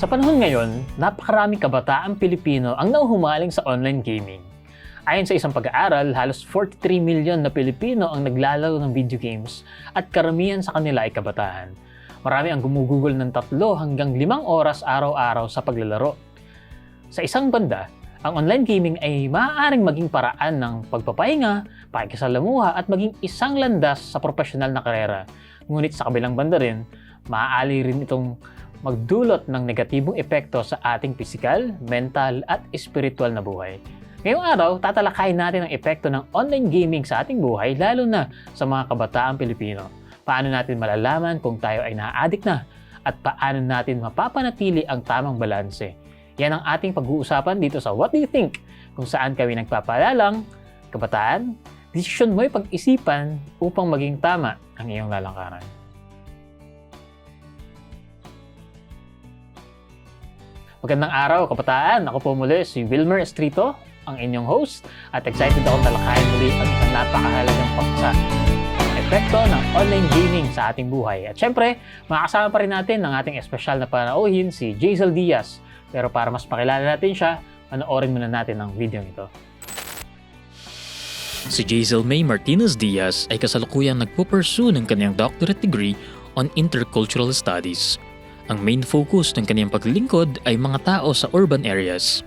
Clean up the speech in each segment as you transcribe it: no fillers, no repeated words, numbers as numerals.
Sa panahon ngayon, napakaraming kabataang Pilipino ang nauhumaling sa online gaming. Ayon sa isang pag-aaral, halos 43 million na Pilipino ang naglalaro ng video games at karamihan sa kanila ay kabataan. Marami ang gumugugol ng 3 hanggang 5 oras araw-araw sa paglalaro. Sa isang banda, ang online gaming ay maaaring maging paraan ng pagpapahinga, pakikisalamuha at maging isang landas sa profesional na karera. Ngunit sa kabilang banda rin, maaari rin itong magdulot ng negatibong epekto sa ating pisikal, mental at espiritual na buhay. Ngayong araw, tatalakayin natin ang epekto ng online gaming sa ating buhay lalo na sa mga kabataang Pilipino. Paano natin malalaman kung tayo ay na-addict na at paano natin mapapanatili ang tamang balanse. Yan ang ating pag-uusapan dito sa What Do You Think? Kung saan kami nagpapalalang, kabataan, desisyon mo'y pag-isipan upang maging tama ang iyong lalakaran. Magandang araw, kabataan! Ako po muli si Wilmer Estrito, ang inyong host, at excited ako talakayin muli ang isang napakahalagang paksa, ang epekto ng online gaming sa ating buhay. At syempre, makakasama pa rin natin ang ating espesyal na panauhin, si Jazel Diaz. Pero para mas makilala natin siya, panoorin muna natin ang video nito. Si Jazel May Martinez Diaz ay kasalukuyang nagpupursue ng kanyang doctorate degree on Intercultural Studies. Ang main focus ng kanyang paglilingkod ay mga tao sa urban areas.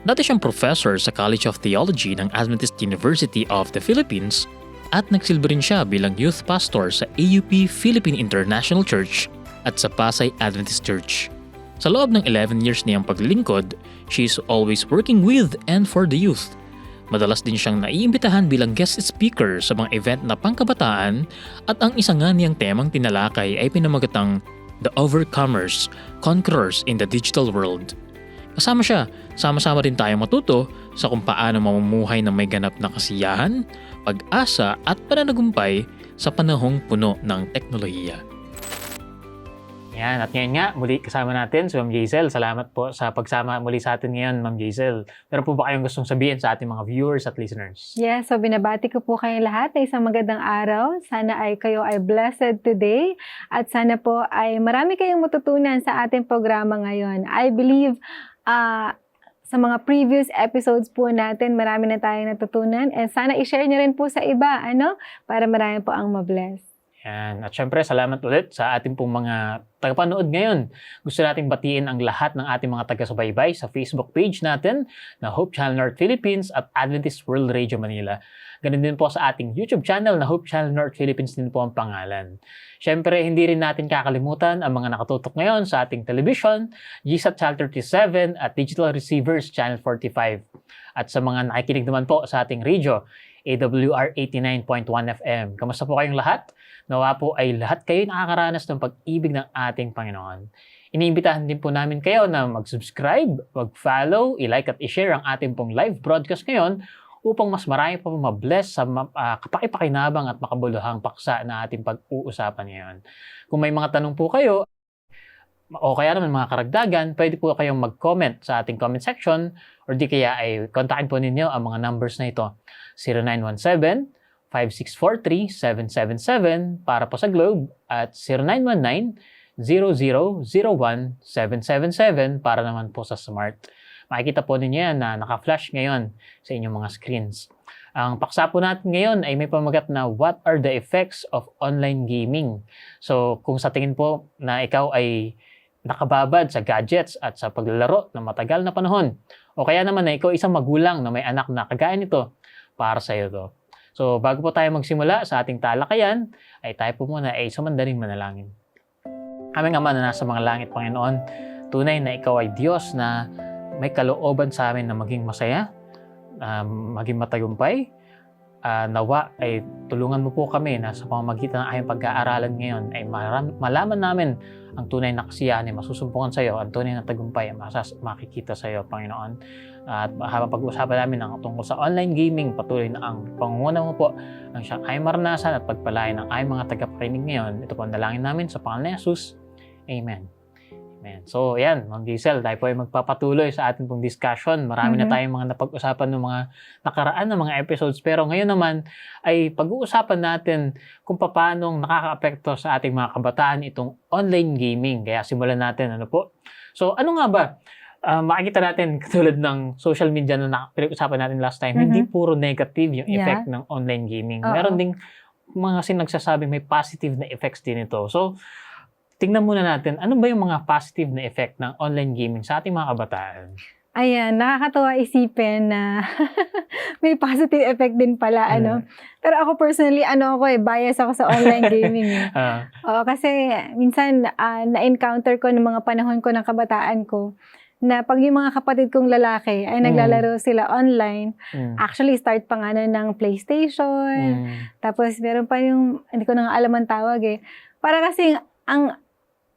Dati siyang professor sa College of Theology ng Adventist University of the Philippines at nagsilbi rin siya bilang youth pastor sa AUP Philippine International Church at sa Pasay Adventist Church. Sa loob ng 11 years niyang paglilingkod, she is always working with and for the youth. Madalas din siyang naiimbitahan bilang guest speaker sa mga event na pangkabataan at ang isa nga niyang temang tinalakay ay pinamagatang The Overcomers, Conquerors in the Digital World. Kasama siya, sama-sama rin tayo matuto sa kung paano mamumuhay ng may ganap na kasiyahan, pag-asa at pananagumpay sa panahong puno ng teknolohiya. Yan, at ngayon nga, muli kasama natin si Ma'am Jazel. Salamat po sa pagsama muli sa atin ngayon, Ma'am Jazel. Meron po ba kayong gustong sabihin sa ating mga viewers at listeners? Yes, so binabati ko po kayong lahat na isang magandang araw. Sana ay kayo ay blessed today at sana po ay marami kayong matutunan sa ating programa ngayon. I believe sa mga previous episodes po natin, marami na tayong natutunan and sana i-share nyo rin po sa iba, para marami po ang mabless. Yan. At syempre, salamat ulit sa ating pong mga tagapanood ngayon. Gusto nating batiin ang lahat ng ating mga taga-subaybay sa Facebook page natin na Hope Channel North Philippines at Adventist World Radio Manila. Ganun din po sa ating YouTube channel na Hope Channel North Philippines din po ang pangalan. Syempre, hindi rin natin kakalimutan ang mga nakatutok ngayon sa ating television, GSAT Channel 37 at Digital Receivers Channel 45. At sa mga nakikinig naman po sa ating radio, AWR 89.1 FM. Kamusta po kayong lahat? Nawa po ay lahat kayo nakakaranas ng pag-ibig ng ating Panginoon. Iniimbitahan din po namin kayo na mag-subscribe, mag-follow, i-like at i-share ang ating pong live broadcast ngayon upang mas marami pa mabless sa kapakipakinabang at makabuluhang paksa na ating pag-uusapan ngayon. Kung may mga tanong po kayo, o kaya naman mga karagdagan, pwede po kayong mag-comment sa ating comment section or di kaya ay kontakin po ninyo ang mga numbers na ito. 0917-5643-777 para po sa Globe at 0919-0001-777 para naman po sa Smart. Makikita po ninyo yan na naka-flash ngayon sa inyong mga screens. Ang paksa po natin ngayon ay may pamagat na What are the effects of online gaming? So kung sa tingin po na ikaw ay nakababad sa gadgets at sa paglalaro ng matagal na panahon, o kaya naman na ikaw isang magulang na may anak na kagaya nito, para sa iyo to. So bago po tayo magsimula sa ating talakayan, ay tayo po muna ay sumandaling manalangin. Aming Ama na nasa mga langit, Panginoon, tunay na ikaw ay Diyos na may kalooban sa amin na maging masaya, maging matagumpay. Nawa ay tulungan mo po kami na sa pamamagitan ng aming pag-aaralan ngayon ay malaman namin ang tunay na kasiyahan ay masusumpungan sa iyo, ang tunay na tagumpay ay makikita sa iyo, Panginoon. At habang pag-uusapan namin ang tungkol sa online gaming, patuloy na ang pangunguna mo po ang siyang ay maranasan at pagpalain ng ay mga tagapakinig ngayon. Ito po ang dalangin namin sa pangalan ni Jesus. Amen. Amen. So, yan, Ma'am Jazel, tayo po ay magpapatuloy sa ating pong discussion. Marami na tayong mga napag-usapan ng mga nakaraan ng mga episodes. Pero ngayon naman ay pag-uusapan natin kung paano nakaka-apekto sa ating mga kabataan itong online gaming. Kaya simulan natin, So, ano nga ba? Makikita natin katulad ng social media na pinag-usapan natin last time, hindi puro negative yung effect ng online gaming. Oo. Meron ding mga nagsasabing may positive na effects din ito. So, tingnan muna natin, ano ba yung mga positive na effect ng online gaming sa ating mga kabataan? Ayan, nakakatuwa isipin na may positive effect din pala, ano. Pero ako personally, bias ako sa online gaming. Oo, kasi minsan na-encounter ko ng mga panahon ko ng kabataan ko na pag yung mga kapatid kong lalaki ay naglalaro sila online, actually start pa nga nun ng PlayStation, tapos meron pa yung, hindi ko na nga alam ang tawag para kasi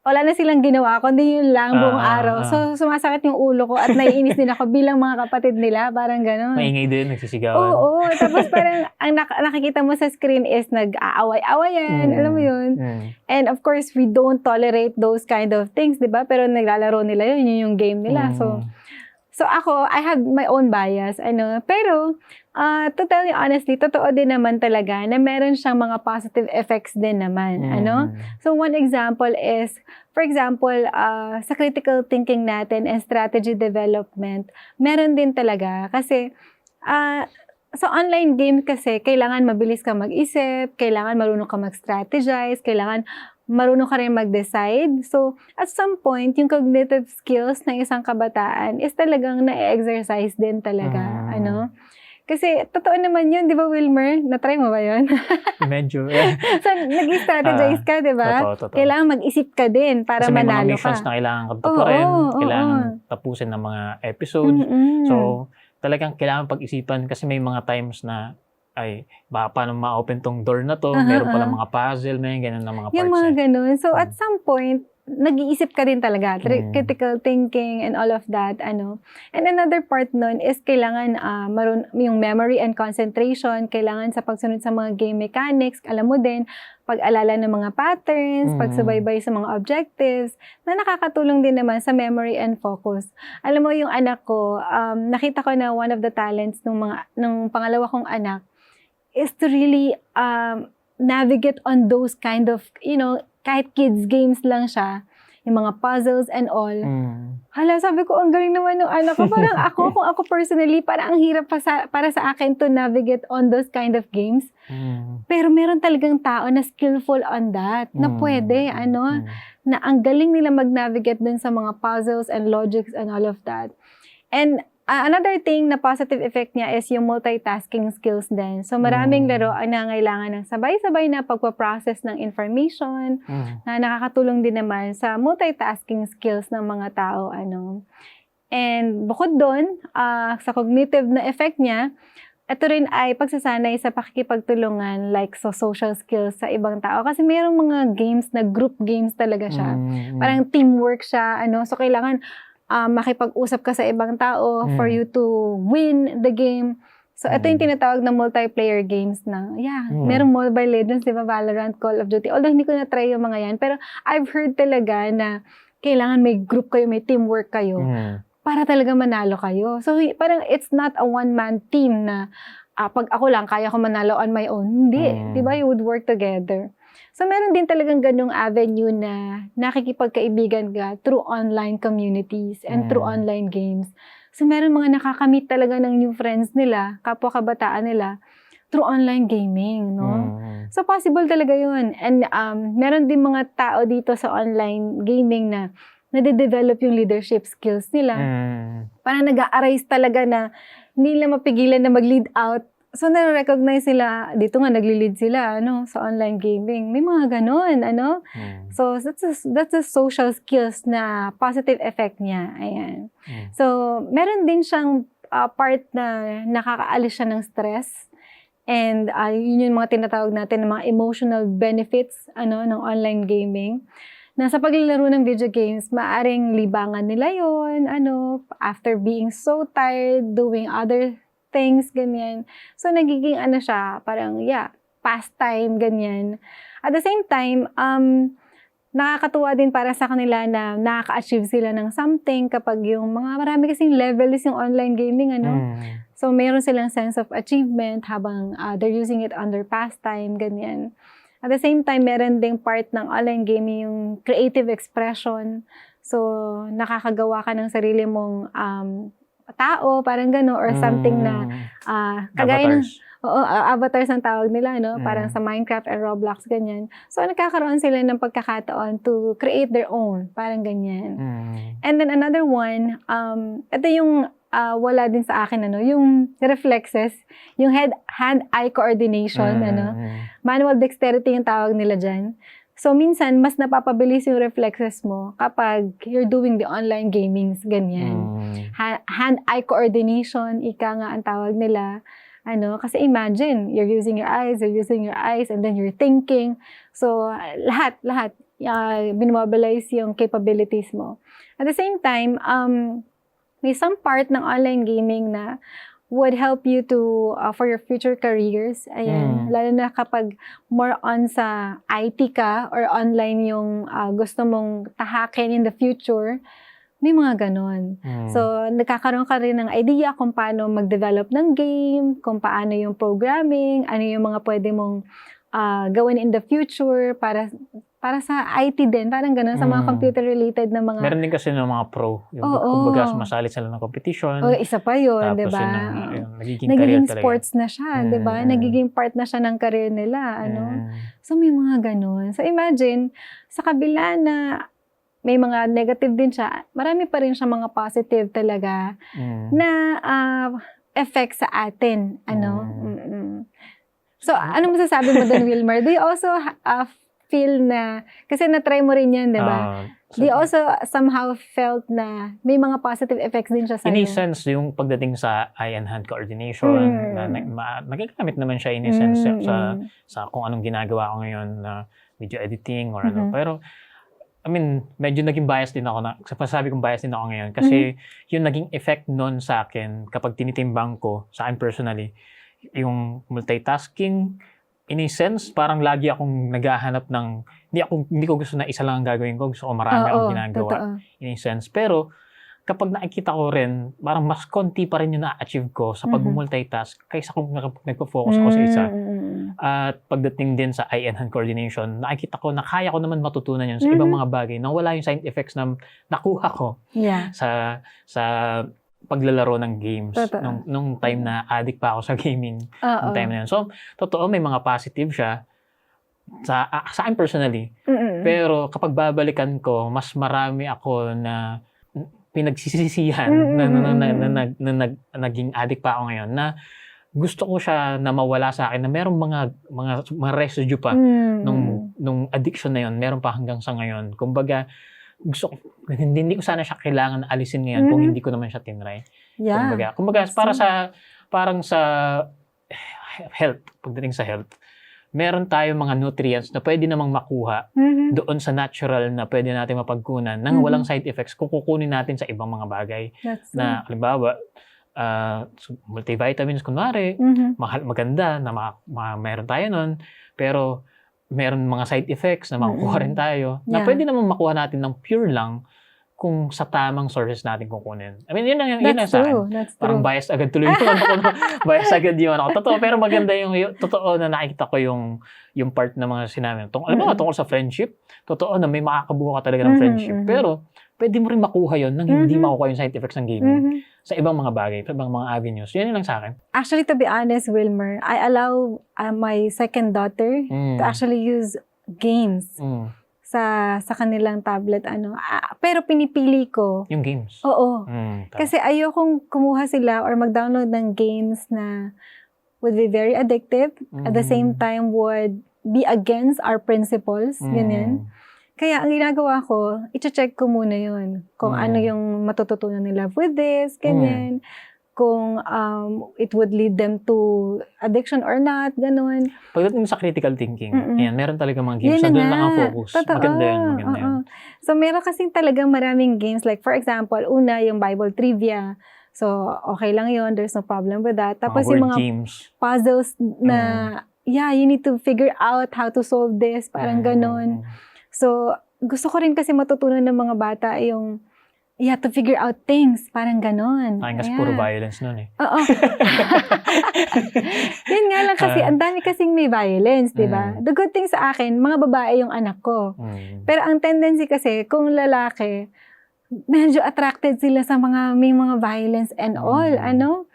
wala na silang ginawa, kundi yun lang buong araw. So, sumasakit yung ulo ko at naiinis din ako bilang mga kapatid nila, parang gano'n. Maingay din, nagsisigawan. Oo, tapos parang ang nakikita mo sa screen is nag-aaway-awayan, alam mo yun. And of course, we don't tolerate those kind of things, di ba? Pero naglalaro nila yun yung game nila. So ako, I have my own bias, pero to tell you honestly, totoo din naman talaga na meron siyang mga positive effects din naman, So one example is, for example, sa critical thinking natin and strategy development, meron din talaga kasi sa online game kasi kailangan mabilis ka mag-isip, kailangan marunong ka mag-strategize, kailangan marunong ka rin mag-decide. So, at some point, yung cognitive skills ng isang kabataan is talagang na-exercise din talaga, Kasi, totoo naman yun, di ba, Wilmer? Na-try mo ba yun? Medyo, So, nag-strategize ka, di ba? Totoo. Kailangan mag-isip ka din para kasi may manalo mga missions ka. na kailangan tutuparin, kailangan tapusin ng mga episodes. So, talagang kailangan pag-isipan kasi may mga times na baka paano ma-open tong door na to, meron pala mga puzzle, may ganun na mga parts. Yung mga ganun. So, at some point, nag-iisip ka din talaga. Critical thinking and all of that, And another part nun is kailangan yung memory and concentration, kailangan sa pagsunod sa mga game mechanics, alam mo din, pag-alala ng mga patterns, pagsubaybay sa mga objectives, na nakakatulong din naman sa memory and focus. Alam mo, yung anak ko, nakita ko na one of the talents nung pangalawa kong anak is to really navigate on those kind of, kahit kids games lang siya, yung mga puzzles and all. Hala, sabi ko, ang galing naman ng anak ko. Parang kung ako personally, parang ang hirap para sa akin to navigate on those kind of games. Pero meron talagang tao na skillful on that, na pwede, na ang galing nila mag-navigate dun sa mga puzzles and logics and all of that. And another thing na positive effect niya is yung multitasking skills din. So maraming laro ang nangailangan ng sabay-sabay na pagpaprocess ng information na nakakatulong din naman sa multitasking skills ng mga tao. And bukod doon, sa cognitive na effect niya, ito rin ay pagsasanay sa pakikipagtulungan like social skills sa ibang tao. Kasi mayroong mga games na group games talaga siya. Parang teamwork siya. So kailangan makipag-usap ka sa ibang tao for you to win the game. So, ito yung tinatawag na multiplayer games na, merong Mobile Legends, di ba, Valorant, Call of Duty. Although, hindi ko na-try yung mga yan. Pero, I've heard talaga na kailangan may group kayo, may teamwork kayo para talaga manalo kayo. So, parang it's not a one-man team na pag ako lang, kaya ko manalo on my own. Hindi. Di ba? You would work together. So, meron din talagang ganung avenue na nakikipagkaibigan ka through online communities and through online games. So, meron mga nakakamit talaga ng new friends nila, kapwa-kabataan nila, through online gaming, no? So, possible talaga yun. And meron din mga tao dito sa online gaming na nade-develop yung leadership skills nila. Parang nag-a-arise talaga na hindi nila mapigilan na mag-lead out. So, na-recognize sila, dito nga nagli-lead sila, sa online gaming. May mga ganun, So, that's a social skills na positive effect niya. Ayan. So, meron din siyang part na nakakaalis siya ng stress. And, yun yung mga tinatawag natin ng mga emotional benefits, ng online gaming. Na sa paglalaro ng video games, maaring libangan nila yun, after being so tired, doing other things, ganyan. So, nagiging siya, parang, pastime, ganyan. At the same time, nakakatuwa din para sa kanila na nakaka-achieve sila ng something kapag yung marami kasing levels yung online gaming, So, meron silang sense of achievement habang they're using it under pastime, ganyan. At the same time, meron ding part ng online gaming yung creative expression. So, nakakagawa ka ng sarili mong tao, parang gano'n, or something na kagaya ng Avatars. avatars ang tawag nila, no? Parang Mm. sa Minecraft and Roblox, ganyan. So, nagkakaroon sila ng pagkakataon to create their own, parang ganyan. And then another one, ito yung wala din sa akin, yung reflexes, yung hand-eye coordination, manual dexterity yung tawag nila dyan. So, minsan, mas napapabilis yung reflexes mo kapag you're doing the online gamings, ganyan. Hand-eye coordination, ika nga ang tawag nila. Kasi imagine, you're using your eyes, and then you're thinking. So, lahat, binomobilize yung capabilities mo. At the same time, may some part ng online gaming na would help you to for your future careers. Ayan, lalo na kapag more on sa IT ka or online yung gusto mong tahakin in the future, may mga ganon. So, nagkakaroon ka rin ng idea kung paano mag-develop ng game, kung paano yung programming, ano yung mga pwede mong gawin in the future para sa IT din, parang gano'n, sa mga computer-related na mga... Meron din kasi ng mga pro. Yung kumbaga, sumasali sila ng competition. Isa pa yun, di ba? Yung nagiging nagiging career sports na siya, di ba? Nagiging part na siya ng career nila. So, may mga gano'n. So, imagine, sa kabila na may mga negative din siya, marami pa rin siya mga positive talaga na effect sa atin. So, ano masasabi mo doon, Wilmer? Do you also feel na, kasi na-try mo rin yan, di ba? Do you also somehow felt na may mga positive effects din siya sa'yo? In a sense, yung pagdating sa eye and hand coordination, nagagamit naman siya in a sense sa kung anong ginagawa ko ngayon na video editing or ano. Pero, I mean, medyo naging bias din ako sabi kong bias din ako ngayon kasi yung naging effect nun sa akin kapag tinitimbang ko, sa akin personally, yung multitasking, in a sense, parang lagi akong naghahanap ng, hindi ko gusto na isa lang ang gagawin ko, gusto ko marami akong ginagawa, in a sense. Pero, kapag nakikita ko rin, parang mas konti pa rin yung na-achieve ko sa pag-multitask kaysa kung nagpo-focus ako sa isa. At pagdating din sa eye and hand coordination, nakikita ko na kaya ko naman matutunan yun sa ibang mga bagay na wala yung side effects na nakuha ko sa paglalaro ng games nung time na addict pa ako sa gaming nung time na yun. So, totoo may mga positive siya sa akin personally. Pero kapag babalikan ko, mas marami ako na pinagsisisihan na naging addict pa ako ngayon na gusto ko siya na mawala sa akin na merong mga residue pa nung addiction na yun, meron pa hanggang sa ngayon. Kumbaga, hindi ko sana siya kailangan alisin ngayon kung hindi ko naman siya tinry. Kumbaga parang sa health, pagdating sa health, meron tayong mga nutrients na pwede namang makuha doon sa natural na pwede natin mapagkunan nang walang side effects kung kukunin natin sa ibang mga bagay. Na halimbawa, multivitamins kunwari, maganda na meron tayo nun, pero meron mga side effects na makukuha rin tayo na pwede naman makuha natin ng pure lang kung sa tamang sources natin kukunin. I mean, yun lang sa akin. Parang bias agad tuloy yung bias agad yung totoo, pero maganda yung totoo na nakikita ko yung part ng mga sinabi. Tungkol sa friendship, totoo na may makakabuo ka talaga ng friendship. Pero, pwede mo rin makuha yun nang hindi makukuha yung side effects ng gaming sa ibang mga bagay, sa ibang mga avenues. Yun lang sa akin. Actually, to be honest, Wilmer, I allow my second daughter to actually use games sa kanilang tablet. Pero pinipili ko. Yung games? Oo. Kasi ayokong kumuha sila or mag-download ng games na would be very addictive, at the same time would be against our principles. Ganyan. Kaya ang ginagawa ko, i-check ko muna yun. Kung ano yung matututunan nila with this, ganyan. Kung it would lead them to addiction or not, ganun. Pagdating sa critical thinking, ayan, meron talaga mga games na doon lang ang focus. Totoo. Maganda yun. So, meron kasing talagang maraming games. Like, for example, una, yung Bible trivia. So, okay lang yun. There's no problem with that. Tapos yung mga games. Puzzles na, you need to figure out how to solve this. Parang ganun. So, gusto ko rin kasi matutunan ng mga bata yung you have to figure out things. Parang ganon. Ay, kasi puro violence nun eh. Oo. Yun nga lang kasi, ang dami kasing may violence, di ba? The good thing sa akin, mga babae yung anak ko. Pero ang tendency kasi, kung lalaki, medyo attracted sila sa may mga violence and all, ano.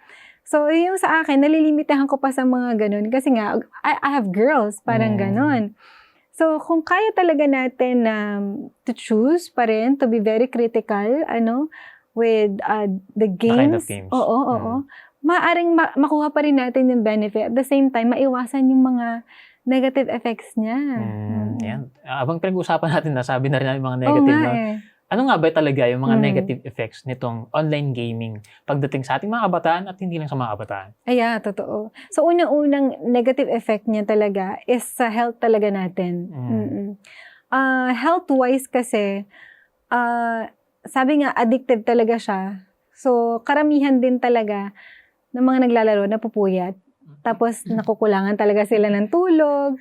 So, yung sa akin, nalilimitahan ko pa sa mga ganun. Kasi nga, I have girls, parang ganun. So, kung kaya talaga natin to choose pa rin, to be very critical, with the kind of games. games. Oo. Maaring makuha pa rin natin yung benefit. At the same time, maiwasan yung mga negative effects niya. Yan. Abang pinag-usapan natin, nasabi na rin namin yung mga Oo negative. nga No? eh. Ano nga ba talaga yung mga negative effects nitong online gaming pagdating sa ating mga kabataan at hindi lang sa mga kabataan? Totoo. So, unang-unang negative effect niya talaga is sa health talaga natin. Health-wise kasi, sabi nga, addictive talaga siya. So, karamihan din talaga ng mga naglalaro napupuyat. Tapos, nakukulangan talaga sila ng tulog.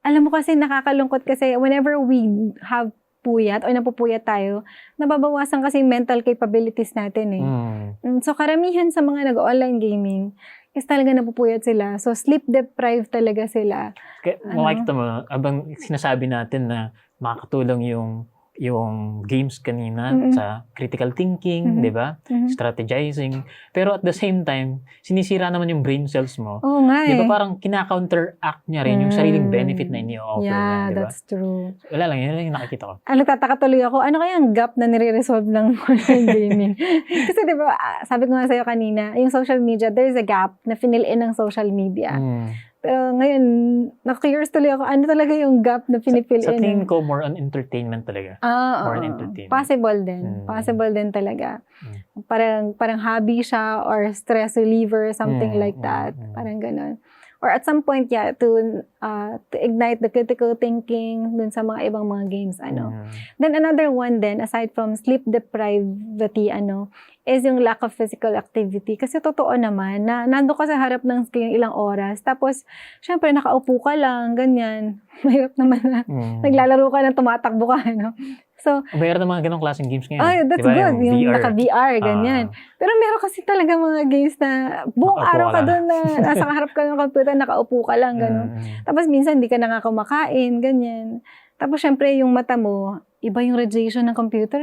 Alam mo kasi, nakakalungkot kasi whenever we have puyat o napupuyat tayo, nababawasan kasi yung mental capabilities natin eh. So, karamihan sa mga nag-online gaming is talaga napupuyat sila. So, sleep deprived talaga sila. Kaya, makikita mo, abang sinasabi natin na makakatulong yung games kanina sa critical thinking, di ba? Strategizing. Pero at the same time, sinisira naman yung brain cells mo. Oo nga Di ba eh. parang kinaka-counteract niya rin yung sariling benefit na ini-offer niya, Yeah, di ba? that's true. Wala lang, yun lang yung nakikita ko. Nagtataka tuloy ako, ano kaya ang gap na nire-resolve ng online gaming? Kasi di ba, sabi ko nga sa'yo kanina, yung social media, there's a gap na fill in ng social media. Pero ngayon, na-curious tuloy ako, ano talaga yung gap na pinifill in? Sa tingin ko, more on entertainment talaga. More on entertainment. Possible din. Possible din talaga. Parang hobby siya or stress reliever, something like that. Parang ganun. Or at some point, to ignite the critical thinking dun sa mga ibang mga games, Then another one then, aside from sleep deprivity, is yung lack of physical activity. Kasi totoo naman, na nando ka sa harap ng screen ilang oras, tapos, syempre, nakaupo ka lang, ganyan. Mahirap naman na naglalaro ka na tumatakbo ka, So, mayroon ng mga ganong klaseng games ngayon. that's diba? good. Yung VR. naka-VR, ganyan. Pero meron kasi talaga mga games na buong Nakaupo araw ka ka lang. doon na nasa harap ka ng computer, nakaupo ka lang, gano'n. Tapos minsan hindi ka kumakain, ganyan. Tapos syempre yung mata mo, iba yung radiation ng computer,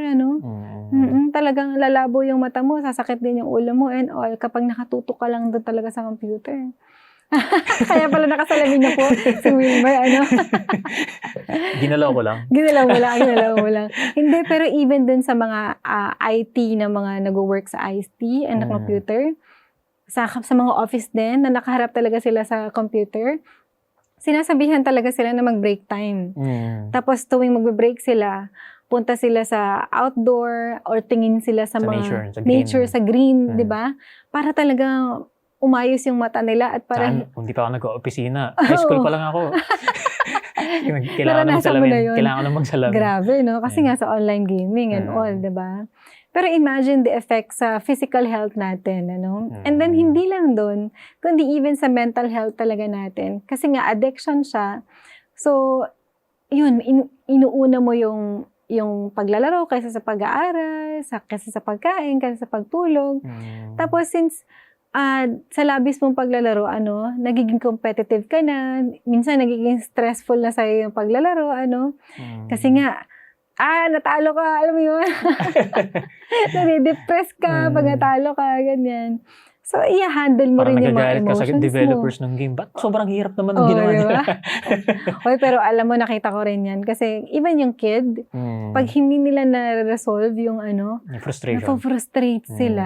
talagang lalabo yung mata mo, sasakit din yung ulo mo and all kapag nakatutok ka lang doon talaga sa computer. Kaya pala nakasalamin niya po si Wilmer, Ginalaw ko lang. Ginalaw mo lang. Hindi, pero even dun sa mga IT na mga nag-work sa IT and na computer, sa mga office din, na nakaharap talaga sila sa computer, sinasabihan talaga sila na mag-break time. Tapos tuwing mag-break sila, punta sila sa outdoor or tingin sila sa mga nature, sa green, di ba? Para talaga umayos yung mata nila at parang... Hindi pa ako nag-opisina. High school pa lang ako. Kailangan ko ng magsalamin. Grabe, no? Kasi nga sa online gaming and all, di ba? Pero imagine the effects sa physical health natin, And then, hindi lang doon, kundi even sa mental health talaga natin. Kasi nga, addiction siya. So, yun, inuuna mo yung paglalaro kaysa sa pag-aaral, kaysa sa pagkain, kaysa sa pagtulog. Tapos, since sa labis mong paglalaro, nagiging competitive ka na, minsan nagiging stressful na sa'yo yung paglalaro, kasi nga, natalo ka, alam mo yun? Nade-depress ka pag natalo ka, ganyan. So, i-handle mo parang rin yung mga emotions mo. Parang nagagalit ka sa developers ng game. Ba't sobrang hirap naman ang ginawa nila? Oy, pero alam mo, nakita ko rin yan. Kasi even yung kid, pag hindi nila na-resolve yung frustration. Napo-frustrate sila.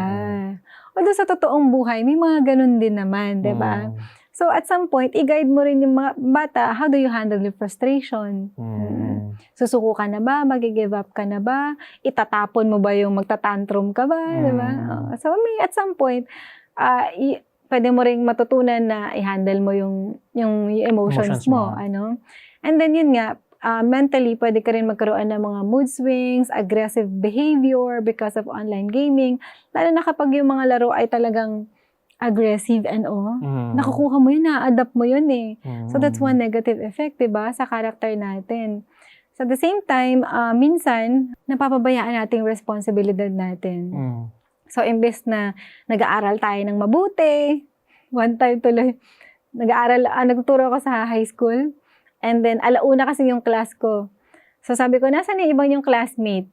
Although sa totoong buhay, may mga ganun din naman, di ba? So, at some point, i-guide mo rin yung mga bata, how do you handle your frustration? Susuko ka na ba? Mag-give up ka na ba? Itatapon mo ba yung magtatantrum ka ba? Di ba? So, at some point, pwede mo rin matutunan na i-handle mo yung emotions mo. And then, yun nga, mentally, pwede ka rin magkaroon ng mga mood swings, aggressive behavior because of online gaming. Lalo na kapag yung mga laro ay talagang aggressive and all. Nakukuha mo yun, na-adapt mo yun eh. So that's one negative effect, diba, sa character natin. So at the same time, minsan, napapabayaan natin responsibilidad natin. So imbes na nag-aaral tayo ng mabuti, one time tuloy, nagtuturo ako sa high school, and then, alauna kasi yung class ko. So, sabi ko, nasan yung ibang yung classmate?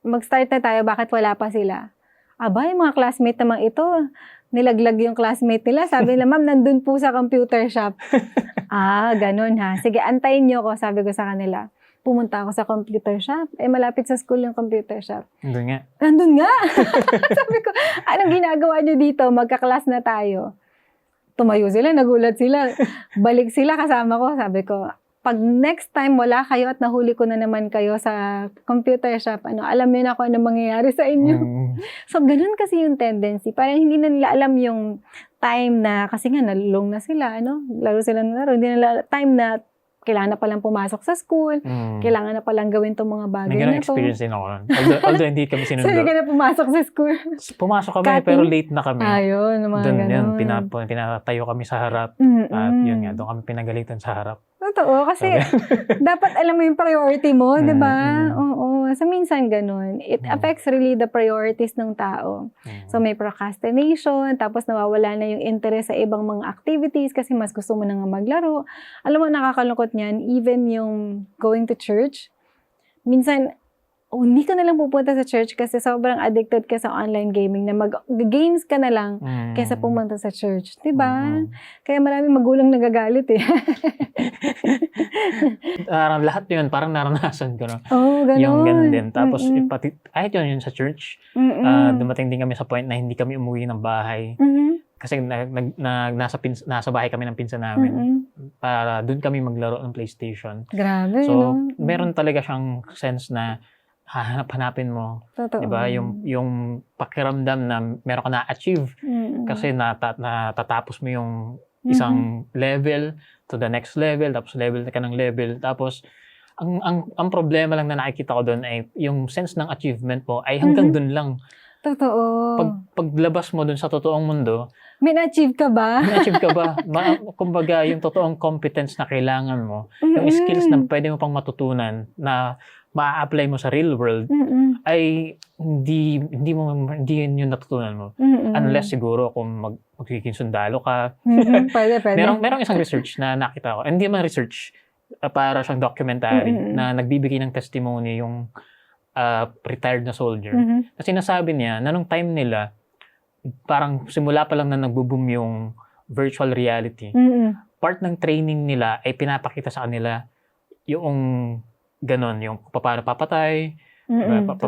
mag-start na tayo, bakit wala pa sila? Aba, yung mga classmate naman ito, nilaglag yung classmate nila. Sabi nila, ma'am, nandun po sa computer shop. Ganun ha. Sige, antayin niyo ko, sabi ko sa kanila. Pumunta ako sa computer shop. Malapit sa school yung computer shop. Nandun nga. Nandun nga. Sabi ko, anong ginagawa niyo dito? Magka-class na tayo. Tumayo sila, nagulat sila. Balik sila kasama ko. Sabi ko, pag next time wala kayo at nahuli ko na naman kayo sa computer shop, alam niyo na kung ano mangyayari sa inyo. So, ganun kasi yung tendency. Parang hindi na nila alam yung time na, kasi nga, nalulong na sila, laro sila na laro. Hindi nila time na kailangan na palang pumasok sa school, kailangan na palang gawin itong mga bagay May na to. experience din ako nun. Although hindi kami sinundo. So, hindi ka na pumasok sa school. Pumasok kami, Cutting? pero late na kami. Ayun, mga Doon yun, ganun. pinatayo kami sa harap. At yun nga, doon kami pinagalitan sa harap. Totoo, kasi dapat alam mo yung priority mo, di ba? Mm. Oo. So, minsan ganun. It affects really the priorities ng tao. So, may procrastination, tapos nawawala na yung interest sa ibang mga activities kasi mas gusto mo na nga maglaro. Alam mo, nakakalungkot niyan, even yung going to church, minsan, hindi ka na lang pupunta sa church kasi sobrang addicted ka sa online gaming na mag-games ka na lang kaysa pumunta sa church. Diba? Kaya maraming magulang nagagalit eh. Lahat yun, parang naranasan ko. No? Ganun. Yung ganun din. Tapos, kahit yun sa church, dumating din kami sa point na hindi kami umuwi ng bahay. Kasi nasa bahay kami ng pinsan namin. Para doon kami maglaro ng PlayStation. Grabe, So, meron talaga siyang sense na hanapin mo. Totoo. Diba? Yung pakiramdam na meron ka na-achieve. Kasi natatapos mo yung isang level to the next level, tapos level ka ng level. Tapos, ang problema lang na nakikita ko doon ay yung sense ng achievement mo ay hanggang doon lang. Totoo. Paglabas mo doon sa totoong mundo, may na-achieve ka ba? na-achieve ka ba? Kumbaga, yung totoong competence na kailangan mo, yung skills na pwede mo pang matutunan na ma-apply mo sa real world, ay hindi yun yung natutunan mo. Unless siguro kung magiging sundalo ka. Pwede. Merong isang research na nakita ko. Hindi man research, para siyang documentary na nagbibigay ng testimony yung retired na soldier. Kasi nasabi niya na nung time nila, parang simula pa lang na nagbo-boom yung virtual reality. Part ng training nila ay pinapakita sa kanila yung ganon, yung paano papatay,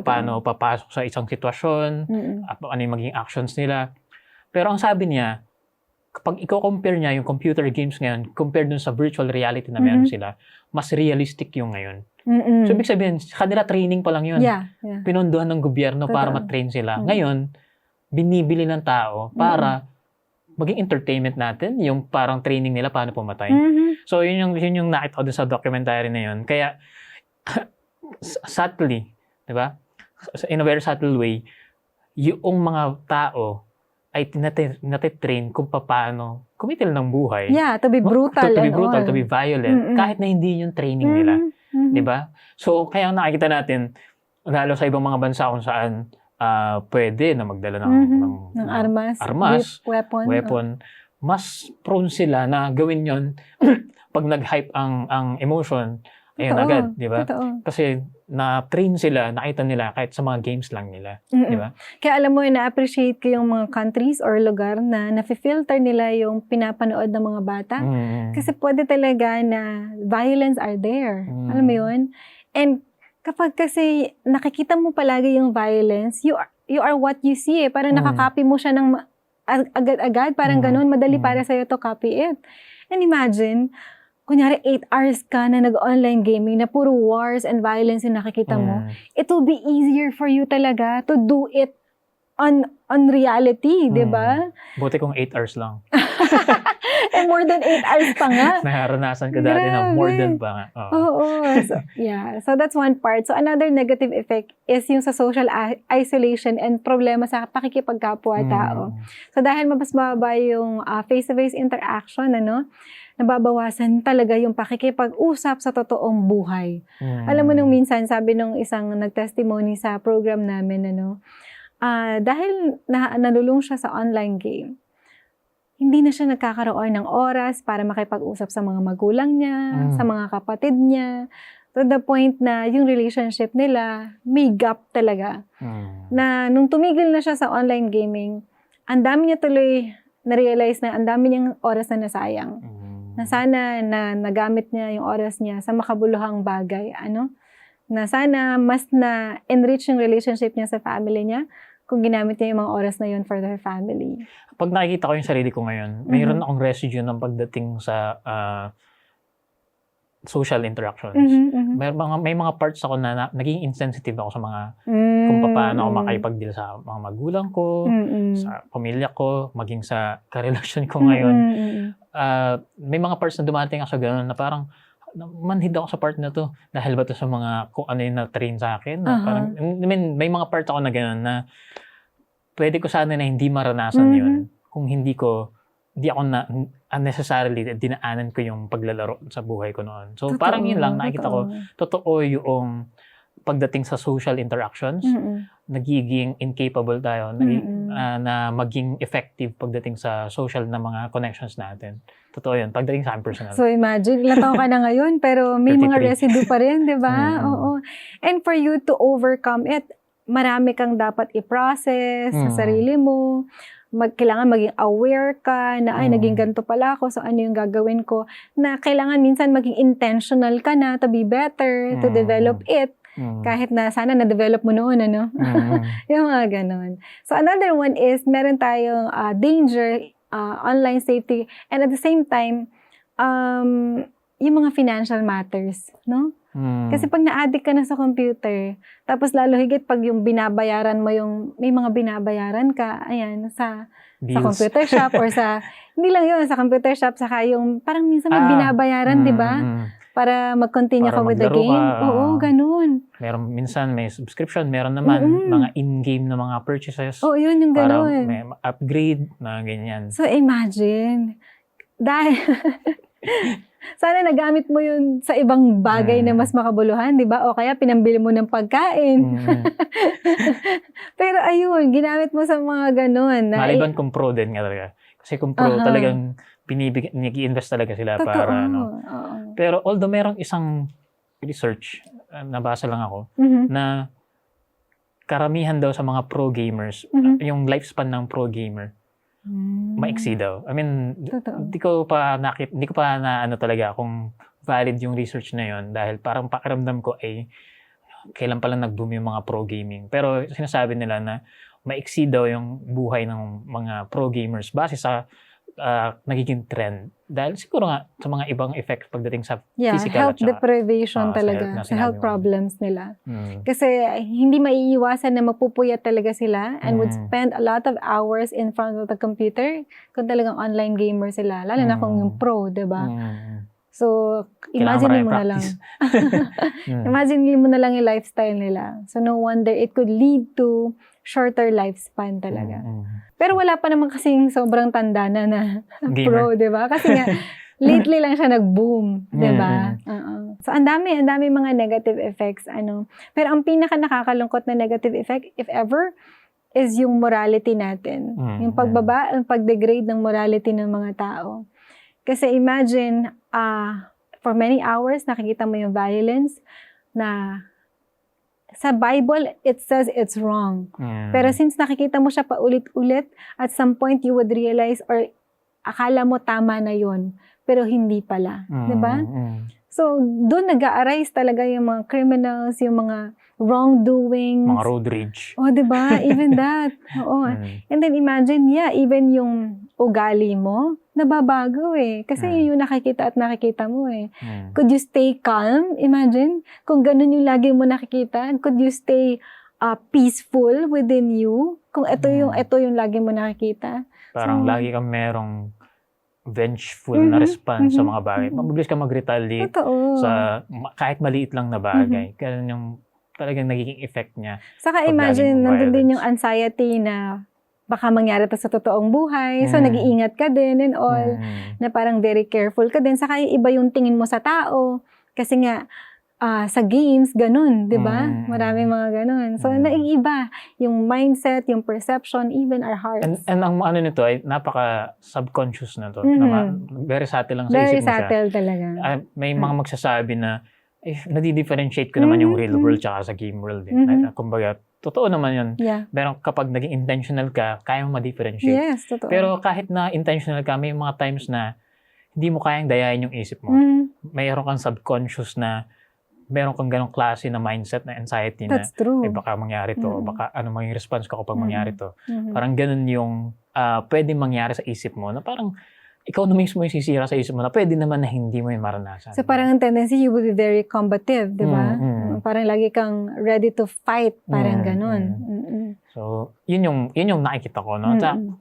paano papasok sa isang sitwasyon, ano yung maging actions nila. Pero ang sabi niya, kapag i-compare niya yung computer games ngayon, compared dun sa virtual reality na meron sila, mas realistic yung ngayon. So, ibig sabihin, kanila training pa lang yun. Yeah. Pinondohan ng gobyerno para matrain sila. Ngayon, binibili ng tao para maging entertainment natin, yung parang training nila paano pumatay. So, yun yung nakita ko dun sa documentary na yun. Kaya, subtly, di ba? In a very subtle way, yung mga tao ay natitrain kung paano kumitil ng buhay. Yeah, to be brutal. To be brutal, to be violent. Kahit na hindi yung training nila. Di ba? So, kaya nakikita natin, lalo sa ibang mga bansa kung saan pwede na magdala ng armas, weapon. Mas prone sila na gawin yon pag nag-hype ang emotion. Ayun agad, di ba? Kasi na-train sila, nakita nila kahit sa mga games lang nila. Di ba? Kaya alam mo, na-appreciate ko yung mga countries or lugar na nafi-filter nila yung pinapanood ng mga bata. Kasi pwede talaga na violence are there. Alam mo yun? And kapag kasi nakikita mo palagi yung violence, you are what you see. Parang nakakopy mo siya ng agad-agad. Parang ganun, madali para sa'yo to copy it. And imagine, kunyari 8 hours ka na nag-online gaming na puro wars and violence yung nakikita mo, it will be easier for you talaga to do it on reality, di ba? Buti kung 8 hours lang. And more than 8 hours pa nga. Naranasan ko dati na more than pa nga. Oo. So that's one part. So another negative effect is yung sa social isolation and problema sa pakikipagkapwa-tao. So dahil mas mababa yung face-to-face interaction, nababawasan talaga yung pakikipag-usap sa totoong buhay. Alam mo nung minsan, sabi nung isang nag-testimony sa program namin, dahil nalulung siya sa online game, hindi na siya nagkakaroon ng oras para makipag-usap sa mga magulang niya, sa mga kapatid niya. To the point na yung relationship nila, may gap talaga. Na nung tumigil na siya sa online gaming, ang dami niya tuloy na-realize na ang dami niyang oras na nasayang. Na sana na nagamit niya yung oras niya sa makabuluhang bagay. Na sana mas na-enrich yung relationship niya sa family niya kung ginamit niya yung mga oras na yun for their family. Pag nakikita ko yung sarili ko ngayon, mayroon akong residue ng pagdating sa social interactions. May mga parts ako na naging insensitive ako sa mga kung paano ako makipag-deal sa mga magulang ko, sa pamilya ko, maging sa karelasyon ko ngayon. May mga parts na dumating ako sa gano'n na parang manhid ako sa part na to dahil ba to sa mga kung ano yung na-train sa akin. Parang, may mga part ako na gano'n na pwede ko sana na hindi maranasan yun kung hindi ako na unnecessarily dinaanan ko yung paglalaro sa buhay ko noon. So parang yun lang, nakikita ko, totoo yung pagdating sa social interactions, nagiging incapable tayo na maging effective pagdating sa social na mga connections natin. Totoo yun, pagdating sa akin personal. So imagine, ilang taon ka na ngayon, pero may mga 33. residue pa rin, di ba? Oo. And for you to overcome it, marami kang dapat i-process sa sarili mo. Kailangan maging aware ka na naging ganito pala ako, so ano yung gagawin ko, na kailangan minsan maging intentional ka na to be better, to develop it, kahit na sana na-develop mo noon, yung mga ganon. So another one is, meron tayong danger, online safety, and at the same time, yung mga financial matters, no? Kasi pag na-addict ka na sa computer, tapos lalo higit pag yung binabayaran mo may mga binabayaran ka, sa computer shop or hindi lang yun, sa computer shop, saka yung, parang minsan may binabayaran, di ba? Para mag-continue ka with the game. Oo, ganun. Minsan may subscription, meron naman mga in-game na mga purchases. Oo, yun yung ganun. Para may upgrade na ganyan. So imagine, dahil sana nagamit mo yun sa ibang bagay na mas makabuluhan, di ba? O kaya pinambili mo ng pagkain. Pero ayun, ginamit mo sa mga ganun. Maliban kung pro din nga talaga. Kasi kung pro, talagang nag-i-invest talaga sila. Totoo. Para Pero although merong isang research, nabasa lang ako, na karamihan daw sa mga pro gamers, yung lifespan ng pro gamer, maiksi daw. I mean, hindi ko pa na talaga kung valid yung research na yon, dahil parang pakiramdam ko ay kailan pala nag-boom yung mga pro gaming. Pero sinasabi nila na maiksi daw yung buhay ng mga pro gamers base sa nagiging trend. Dahil siguro nga sa mga ibang effects pagdating sa physical health deprivation talaga, sa health problems nila. Kasi hindi maiiwasan na magpupuyat talaga sila and would spend a lot of hours in front of the computer kung talagang online gamer sila. Lalo na kung yung pro, diba? So, imagine mo na lang. Imagine mo na lang yung lifestyle nila. So, no wonder it could lead to shorter lifespan talaga. Pero wala pa naman kasing sobrang tanda na pro, di ba? Kasi nga, lately lang siya nag-boom, di ba? So, ang dami mga negative effects. Pero ang pinaka nakakalungkot na negative effect, if ever, is yung morality natin. Yung pag-degrade ng morality ng mga tao. Kasi imagine, for many hours, nakikita mo yung violence na sa Bible, it says it's wrong. Pero since nakikita mo siya paulit-ulit, at some point you would realize or akala mo tama na yun, pero hindi pala. Diba? So, doon nag-a-arise talaga yung mga criminals, yung mga wrongdoings. Mga road rage. Oh, diba? Even that. Oo. And then imagine, even yung ugali mo, nababago Kasi yun yung nakikita mo Could you stay calm? Imagine, kung ganun yung lagi mo nakikita. Could you stay peaceful within you? Kung ito yung lagi mo nakikita. Parang lagi kang merong vengeful na response sa mga bagay. Mabilis ka mag-retaliate sa kahit maliit lang na bagay. Kaya yung talagang nagiging effect niya. Saka imagine, nandun din yung anxiety na baka mangyari to sa totoong buhay. So, nag-iingat ka din and all. Na parang very careful ka din. Saka iba yung tingin mo sa tao. Kasi nga, sa games, ganun, di ba? Maraming mga ganun. So, naiiba yung mindset, yung perception, even our hearts. And ang nito ay napaka-subconscious na to. Very subtle lang sa isip mo siya. Very subtle talaga. May mga magsasabi na nadi-differentiate ko naman yung real Mhm. world tsaka sa game world. Mhm. Kumbaga, totoo naman yun. Yeah. Pero kapag naging intentional ka, kaya mo ma-differentiate. Yes, totoo. Pero kahit na intentional ka, may mga times na hindi mo kayang dayain yung isip mo. Mayroon kang subconscious na meron kang ganong klase na mindset na anxiety na That's true. baka mangyari to, Mm. baka ano maging response ko kapag mangyari to. Mhm. Parang ganun yung pwedeng mangyari sa isip mo na parang ikaw na mismo yung sisira sa isip mo na pwede naman na hindi mo yung maranasan. So parang ang tendency, you would be very combative, di ba? Parang lagi kang ready to fight, parang ganun. So, yun yung nakikita ko, no?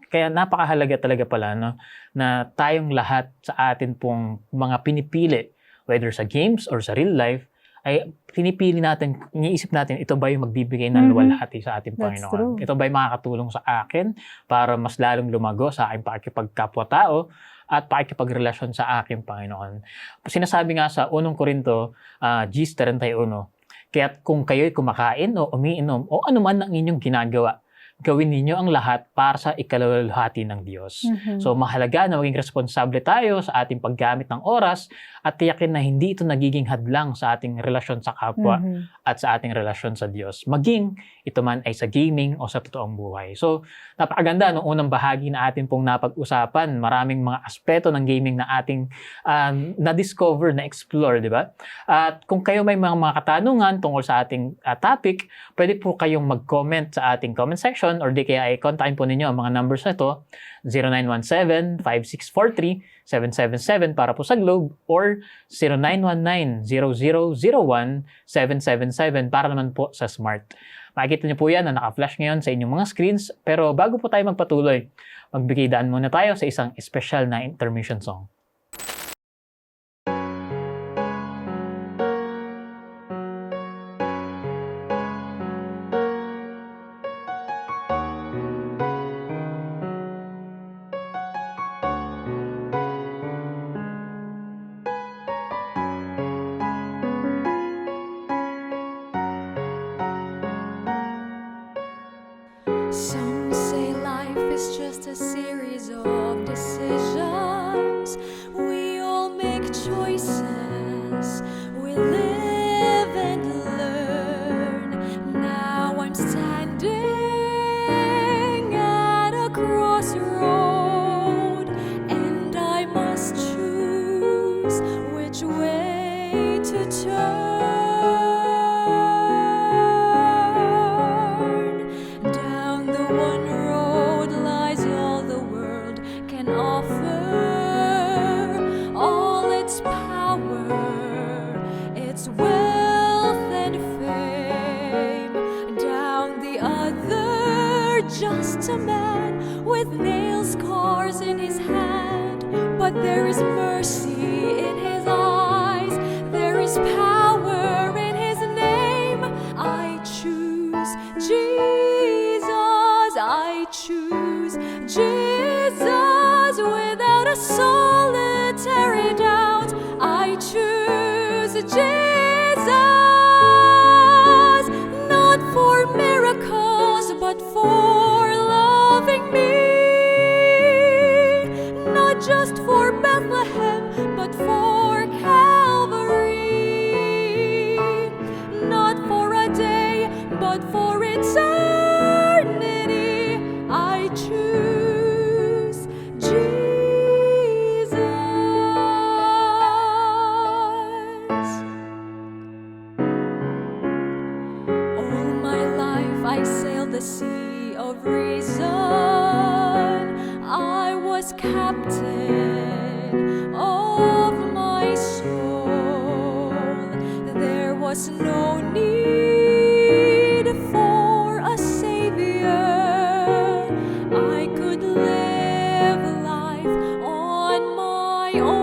Kaya napakahalaga talaga pala, no, na tayong lahat sa atin pong mga pinipili, whether sa games or sa real life, ay pinipili natin, iniisip natin, ito ba yung magbibigay ng luwalhati sa ating That's Panginoon? true. Ito ba yung makakatulong sa akin para mas lalong lumago sa aking pakikipagkapwa-tao at pakikipagrelasyon sa aking Panginoon? Sinasabi nga sa 1 Korinto 10:31, kaya't kung kayo'y kumakain o umiinom o anuman ang inyong ginagawa, gawin ninyo ang lahat para sa ikaluluhati ng Diyos. So mahalaga na maging responsable tayo sa ating paggamit ng oras at tiyakin na hindi ito nagiging hadlang sa ating relasyon sa kapwa at sa ating relasyon sa Diyos. Maging ito man ay sa gaming o sa totoong buhay. So napakaganda nung unang bahagi na atin pong napag-usapan. Maraming mga aspeto ng gaming na ating na-discover, na-explore, di ba? At kung kayo may mga katanungan tungkol sa ating topic, pwede po kayong mag-comment sa ating comment section or di kaya ay kontakin po ninyo ang mga numbers na ito, 0917-5643-777 para po sa Globe or 0919-0001-777 para naman po sa Smart. Makikita niyo po yan na naka-flash ngayon sa inyong mga screens. Pero bago po tayo magpatuloy, magbigay daan muna tayo sa isang special na intermission song. Some say life is just a series of decisions. We all make choices. We live and learn. Now I'm standing at a crossroad, and I must choose which way to turn. Down the one road lies all the world can offer, all its power, its wealth and fame. Down the other, just a man with nail scars in his hand, but there is mercy in his eyes, there is power in his name. I choose Jesus, I choose Jesus without a solitary doubt. I choose Jesus, not for miracles, but for loving me, not just for Bethlehem, but for Calvary, not for a day, but for eternity. I choose Jesus. All my life I sailed the sea of reason. I was captain of my soul. There was no need for a savior. I could live life on my own.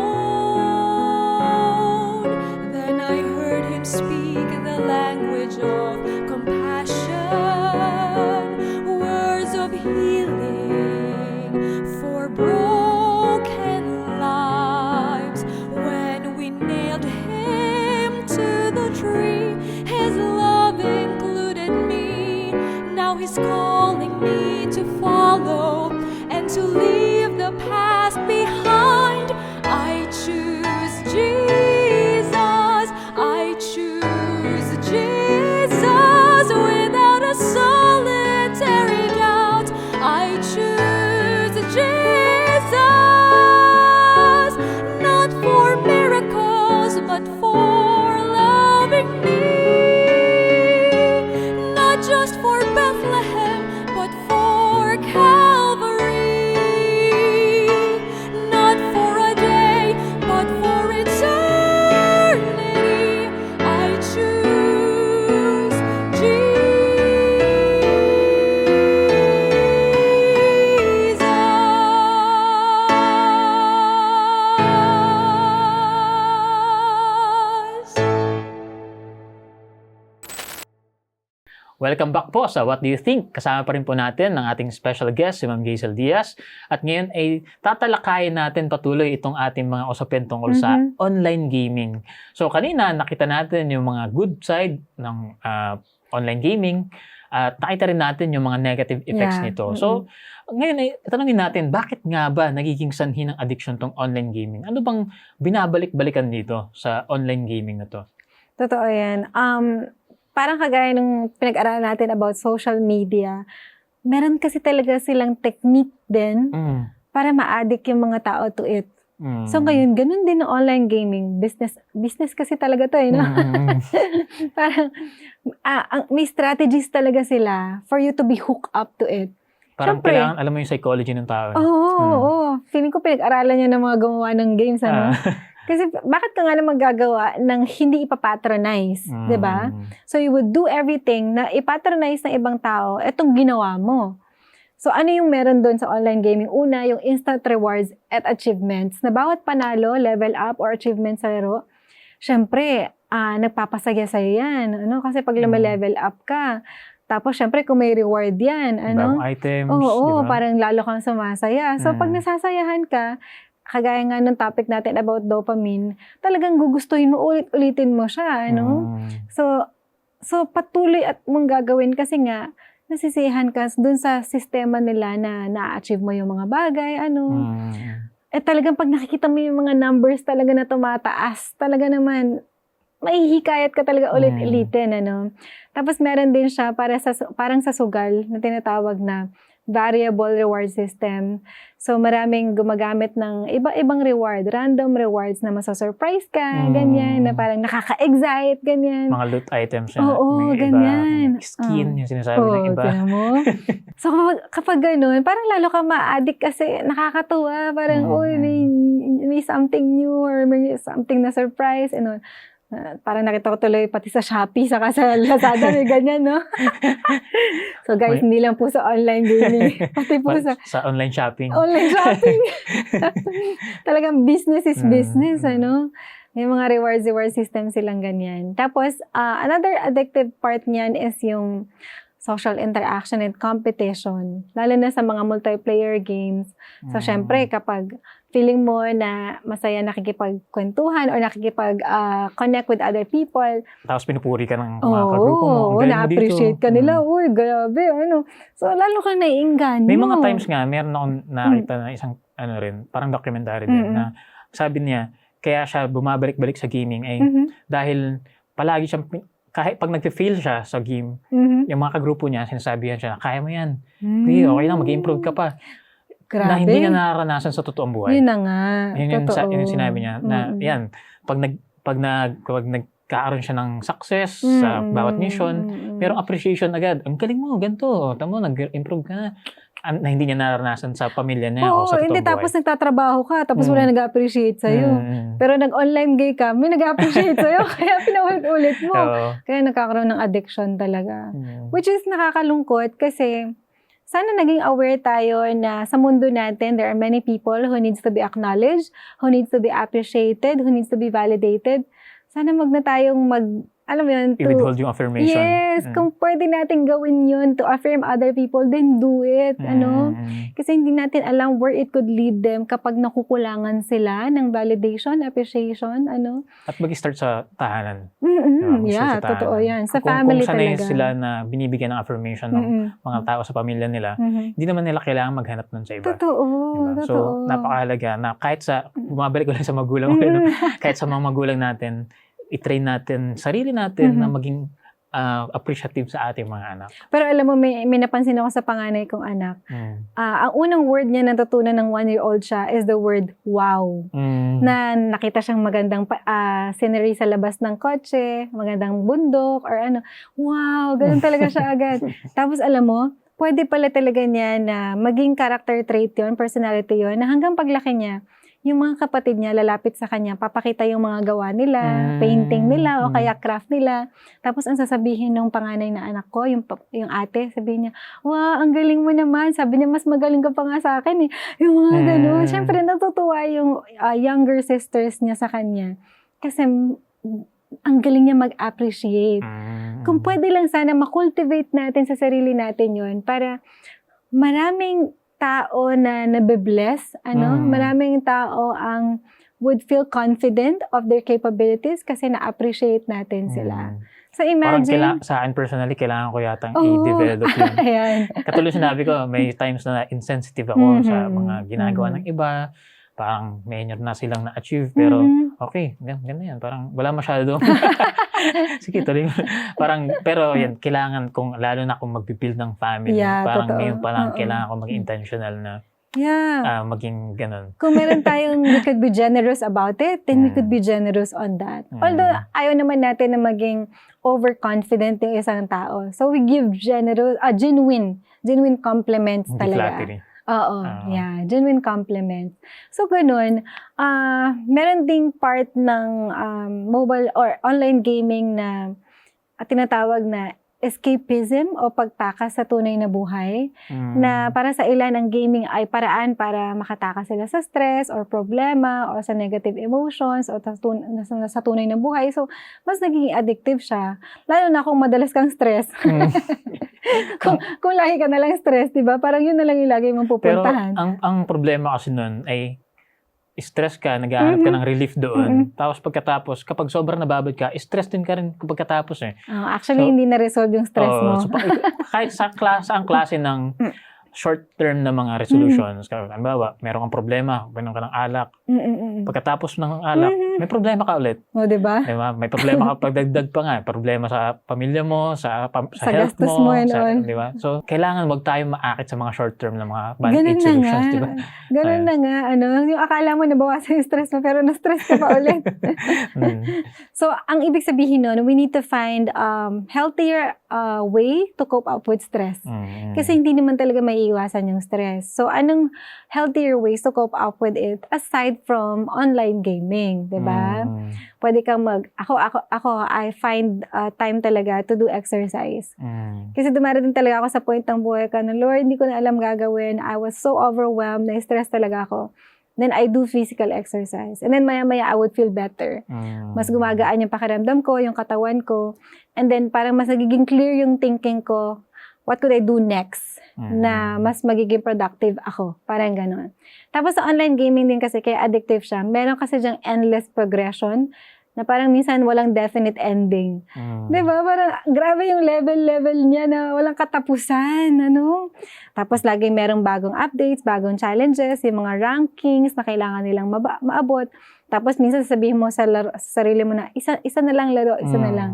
Then I heard him speak the language of compassion, words of healing for broken lives. When we nailed him to the tree, his Welcome back po sa What Do You Think? Kasama pa rin po natin ang ating special guest, si Ma'am Gazel Diaz. At ngayon ay tatalakayin natin patuloy itong ating mga usapin tungkol sa online gaming. So kanina nakita natin yung mga good side ng online gaming at nakita rin natin yung mga negative effects nito. So ngayon ay tanungin natin, bakit nga ba nagiging sanhi ng addiction tong online gaming? Ano bang binabalik-balikan dito sa online gaming na to? Totoo yan. Parang kagaya nung pinag-aralan natin about social media, meron kasi talaga silang technique din para ma-addict yung mga tao to it. So ngayon, ganun din ng online gaming. Business kasi talaga to, no? Parang, may strategies talaga sila for you to be hooked up to it. Parang Siyempre, kailangan alam mo yung psychology ng tao. Oo. Feeling ko pinag-aralan niya ng mga gumawa ng games, ano? Kasi bakit ka nga naman gagawa ng hindi ipapatronize, di ba? So you would do everything na ipatronize ng ibang tao, etong ginawa mo. So ano yung meron doon sa online gaming? Una, yung instant rewards at achievements. Na bawat panalo, level up, or achievement sa laro, syempre, nagpapasaya sa'yo yan. Ano? Kasi pag level up ka, tapos syempre kung may reward yan, ano? Bagong items, Oo, diba? parang lalo kang sumasaya. So pag nasasayahan ka, kagaya nga ng topic natin about dopamine, talagang gugustuhin mo, ulit-ulitin mo siya, ano? So patuloy at mong gagawin kasi nga, nasisiyahan ka dun sa sistema nila na na-achieve mo yung mga bagay, ano? Talagang pag nakikita mo yung mga numbers talaga na tumataas, talaga naman, mahihikayat ka talaga ulit-ulitin, ano? Tapos meron din siya parang sa sugal na tinatawag na variable reward system. So, maraming gumagamit ng iba-ibang reward, random rewards na masasurprise ka, ganyan, na parang nakaka-excite, ganyan. Mga loot items yan. Oo, may ganyan. Iba, skin, yung sinasabi ng iba. Tiyan mo. So, kapag ganun, parang lalo ka ma-addict kasi nakakatuwa. Parang, may something new or may something na surprise. And parang nakita ko tuloy pati sa Shopee, saka sa Lazada, may ganyan, no? So guys, hindi lang po sa online gaming. Pati po sa online shopping. Online shopping. Talagang business is business, ano? May mga reward system silang ganyan. Tapos, another addictive part niyan is yung social interaction and competition. Lalo na sa mga multiplayer games. So, syempre, kapag feeling mo na masaya nakikipagkwentuhan or nakikipag-connect with other people. Tapos pinupuri ka ng mga kagrupo mo. Oo, na-appreciate ka nila. Uy, grabe, ano. So, lalo kang naiinganyo. May mga times nga, meron akong nakita na isang, parang documentary din, na sabi niya, kaya siya bumabalik-balik sa gaming ay dahil palagi siyang, kahit pag nag-fail siya sa game, yung mga kagrupo niya, sinasabihan siya, kaya mo yan. Okay lang, mag-improve ka pa. Grabe. Na hindi niya nararanasan sa totoong buhay. Yun na nga. Yun yung sinabi niya. Na yan, pag nagkaaroon siya ng success sa bawat mission, merong appreciation agad. Ang galing mo, ganito. Tamo, nag-improve ka na. Na hindi niya nararanasan sa pamilya niya o sa totoong hindi, buhay. tapos nagtatrabaho ka, tapos wala nag-appreciate sa'yo. Pero nag-online gay ka, may nag-appreciate sa'yo, kaya pinaulit-ulit mo. Kaya nagkakaroon ng addiction talaga. Which is nakakalungkot kasi sana naging aware tayo na sa mundo natin, there are many people who needs to be acknowledged, who needs to be appreciated, who needs to be validated. Sana wag na tayong alam mo yun, i-withhold yung affirmation. Yes, kung pwede natin gawin yun to affirm other people, then do it, ano? Kasi hindi natin alam where it could lead them kapag nakukulangan sila ng validation, appreciation, ano? At mag-start sa tahanan. Yeah, totoo yan. Sa family kung sanay talaga. sila na binibigyan ng affirmation ng mga tao sa pamilya nila, hindi naman nila kailangan maghanap nun sa iba. Totoo, diba? totoo. So, napakahalaga na kahit bumabalik ko lang sa magulang, kahit sa mga magulang natin, i-train natin, sarili natin na maging appreciative sa ating mga anak. Pero alam mo, may napansin ako sa panganay kong anak. Ang unang word niya natutunan ng 1-year-old siya is the word wow. Na nakita siyang magandang scenery sa labas ng kotse, magandang bundok, or ano. Wow, ganun talaga siya agad. Tapos alam mo, pwede pala talaga niya na maging character trait yun, personality yun, na hanggang paglaki niya, yung mga kapatid niya lalapit sa kanya, papakita yung mga gawa nila, painting nila, o kaya craft nila. Tapos ang sasabihin ng panganay na anak ko, yung ate, sabihin niya, wow, ang galing mo naman. Sabi niya, mas magaling ka pa nga sa akin eh. Yung mga ganun. Siyempre, natutuwa yung younger sisters niya sa kanya. Kasi ang galing niya mag-appreciate. Kung Mm. pwede lang sana makultivate natin sa sarili natin yon para maraming tao na nabe-bless, maraming tao ang would feel confident of their capabilities kasi na-appreciate natin sila. Mm. So Parang imagine, sa akin personally, kailangan ko yatang Oo. i-develop yun. ayan. Katulad sinabi ko, may times na insensitive ako sa Mhm. mga ginagawa ng iba. Parang minor na silang na-achieve. Pero Mhm. okay, ganda yan. Parang wala masyado. Sige, tuloy mo. Pero yan, kailangan kung, lalo na kung mag-build ng family. Yeah, Parang totoo. ngayon pa lang, Oo. kailangan ko maging intentional na Yeah. maging ganun. Kung meron tayong we could be generous about it, then we could Mm. be generous on that. Mm. Although, ayaw naman natin na maging overconfident yung isang tao. So, we give genuine compliments Hindi talaga. flattery. Oo, Ah. yeah, genuine compliments. So, ganun. Meron ding part ng mobile or online gaming na tinatawag na escapism o pagtakas sa tunay na buhay. Mm. Na para sa ilan, ang gaming ay paraan para makatakas sila sa stress or problema or sa negative emotions o sa tunay na buhay. So, mas naging addictive siya. Lalo na kung madalas kang stress. Mm. kung lagi ka na lang stress, di ba? Parang yun na lang yung lagi mong Pero pupuntahan. ang problema kasi nun ay stress ka, naghahanap ka ng relief doon. Tapos pagkatapos, kapag sobrang nababad ka, stress din ka rin pagkatapos eh. Actually, So, hindi na-resolve yung stress mo. So, kahit sa ang klase ng short-term na mga resolutions, halimbawa, meron kang problema, meron ka ng alak, pagkatapos ng alak, may problema ka ulit. O, di ba? Diba? May problema ka pagdagdag pa nga, problema sa pamilya mo, sa Sa health gastos mo, mo and all. di ba? So, kailangan wag tayo maakit sa mga short-term na mga Ganun band-aid na solutions, nga. di ba? Ganun Ayan. na nga. Yung akala mo nabawasan yung stress mo, pero na-stress ka pa ulit. Mm. So, ang ibig sabihin nun, we need to find healthier way to cope up with stress. Mm. Kasi hindi naman talaga maiiwasan yung stress. So, anong healthier ways to cope up with it aside from online gaming, 'di ba? Mm. Pwede kang ako I find time talaga to do exercise. Mm. Kasi dumarating talaga ako sa point ng buhay ko na, Lord, hindi ko na alam gagawin. I was so overwhelmed, na-stress talaga ako. Then I do physical exercise. And then maya-maya I would feel better. Mm. Mas gumagaan yung pakiramdam ko, yung katawan ko. And then parang mas nagiging clear yung thinking ko. What could I do next? Na mas magiging productive ako. Parang ganon. Tapos sa online gaming din kasi, kaya addictive siya. Meron kasi dyang endless progression na parang minsan walang definite ending. Mm. Diba? Parang grabe yung level niya na walang katapusan. Tapos laging merong bagong updates, bagong challenges, yung mga rankings na kailangan nilang maabot. Tapos minsan sasabihin mo sa sarili mo na, isa na lang laro, isa na lang.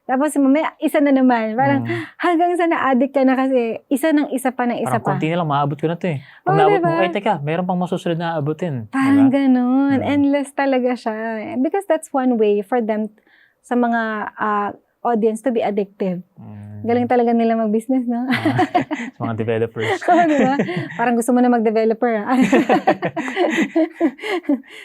Tapos mamaya, isa na naman. Parang hanggang sa na-addict ka na kasi, isa pa ng isa Parang pa. konti na lang, maabot ko na ito eh. Pag Oo, naabot diba? mo, teka, meron pang masusunod na aabutin. Parang Diba? ganun. Mm. Endless talaga siya. Because that's one way for them, sa mga audience, to be addictive. Mm. Galing talaga nila mag-business, no? Sa mga developers. Oo, diba? Parang gusto mo na mag-developer.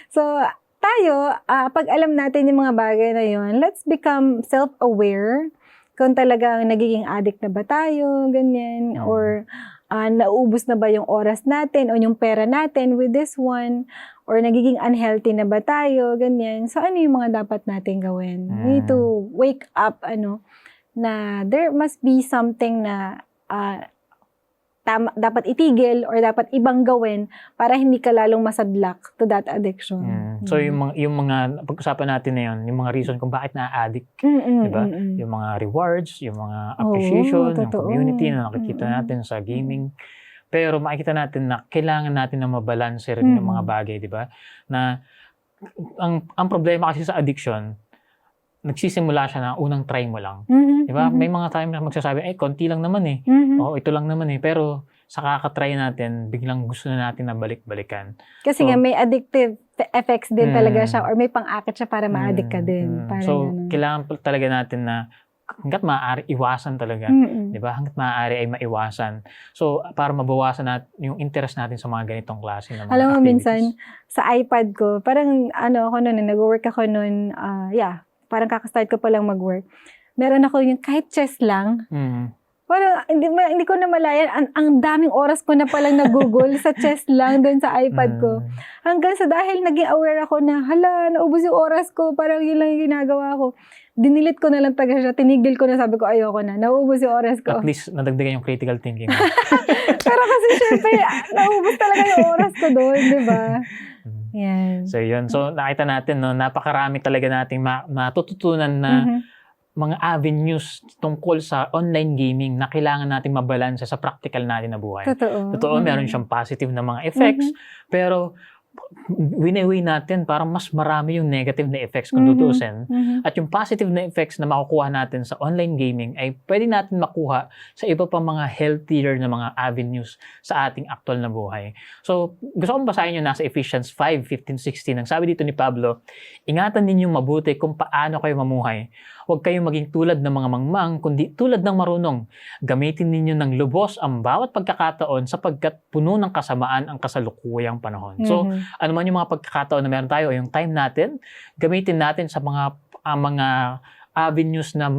So, tayo, pag alam natin yung mga bagay na yun, let's become self-aware kung talagang nagiging addict na ba tayo, ganyan, or naubos na ba yung oras natin o yung pera natin with this one, or nagiging unhealthy na ba tayo, ganyan. So, ano yung mga dapat natin gawin? We need to wake up, na there must be something na dapat itigil or dapat ibang gawin para hindi ka lalong masadlak to that addiction. So, yung mga pag-usapan natin na yun, yung mga reason kung bakit na-addict, diba? Yung mga rewards, yung mga appreciation, yung totoo. community na nakikita natin sa gaming. Pero makikita natin na kailangan natin na mabalanse rin yung mga bagay, diba? Na ang problema kasi sa addiction, nagsisimula siya na unang try mo lang. Diba? May mga time na magsasabi, konti lang naman eh. Oo, ito lang naman eh. Pero sa kakatry natin, biglang gusto na natin na balik-balikan. Kasi nga may addictive effects din talaga siya or may pang-akit siya para ma-addict ka din. So, kailangan talaga natin na hanggat maaari, iwasan talaga. Diba? Hanggat maaari ay maiwasan. So, para mabawasan natin yung interest natin sa mga ganitong klase ng mga Alam mo, activities. minsan, sa iPad ko, parang ako noon, nag-work ako noon, parang kakastart ko palang mag-work. Meron ako yung kahit chess lang, Parang hindi ko na malayan, ang daming oras ko na palang nag-google sa chess lang doon sa iPad ko. Hanggang sa dahil naging aware ako na, hala, naubos yung oras ko, parang yun lang yung ginagawa ko. Dinilit ko na lang taga siya, tinigil ko na, sabi ko, ayoko na, naubos yung oras ko. At least, nadagdagan yung critical thinking. Pero kasi syempre, naubos talaga yung oras ko doon, di ba? Yan. So, yun. So, nakita natin, no, napakarami talaga nating matututunan na mga avenues tungkol sa online gaming na kailangan nating mabalansa sa practical natin na buhay. Totoo, meron siyang positive na mga effects, pero winaway natin parang mas marami yung negative na effects kung tutusin. At yung positive na effects na makukuha natin sa online gaming ay pwede natin makuha sa iba pang mga healthier na mga avenues sa ating actual na buhay. So, gusto kong basahin nyo nasa Ephesians 5:15-16. Ang sabi dito ni Pablo, ingatan ninyong mabuti kung paano kayo mamuhay. Huwag kayong maging tulad ng mga mangmang, kundi tulad ng marunong. Gamitin ninyo ng lubos ang bawat pagkakataon sapagkat puno ng kasamaan ang kasalukuyang panahon. So, ano man yung mga pagkakataon na meron tayo, yung time natin, gamitin natin sa mga avenues na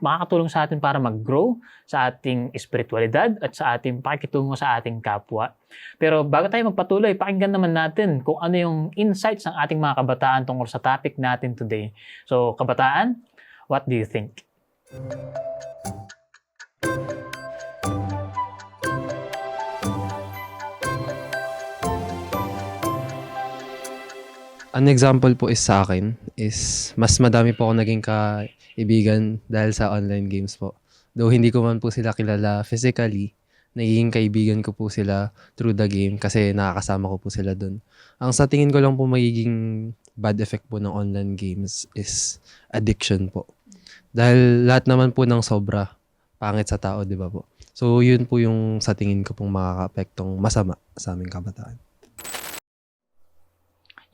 makakatulong sa atin para mag-grow sa ating espiritualidad at sa ating pakikitungo sa ating kapwa. Pero bago tayo magpatuloy, pakinggan naman natin kung ano yung insights ng ating mga kabataan tungkol sa topic natin today. So, kabataan, what do you think? An example po is sa akin is mas madami po ako naging kaibigan dahil sa online games po. Though hindi ko man po sila kilala physically, nagiging kaibigan ko po sila through the game kasi nakakasama ko po sila dun. Ang sa tingin ko lang po magiging bad effect po ng online games is addiction po. Dahil lahat naman po ng sobra pangit sa tao, di ba po? So yun po yung sa tingin ko pong makaka-apektong masama sa aming kabataan.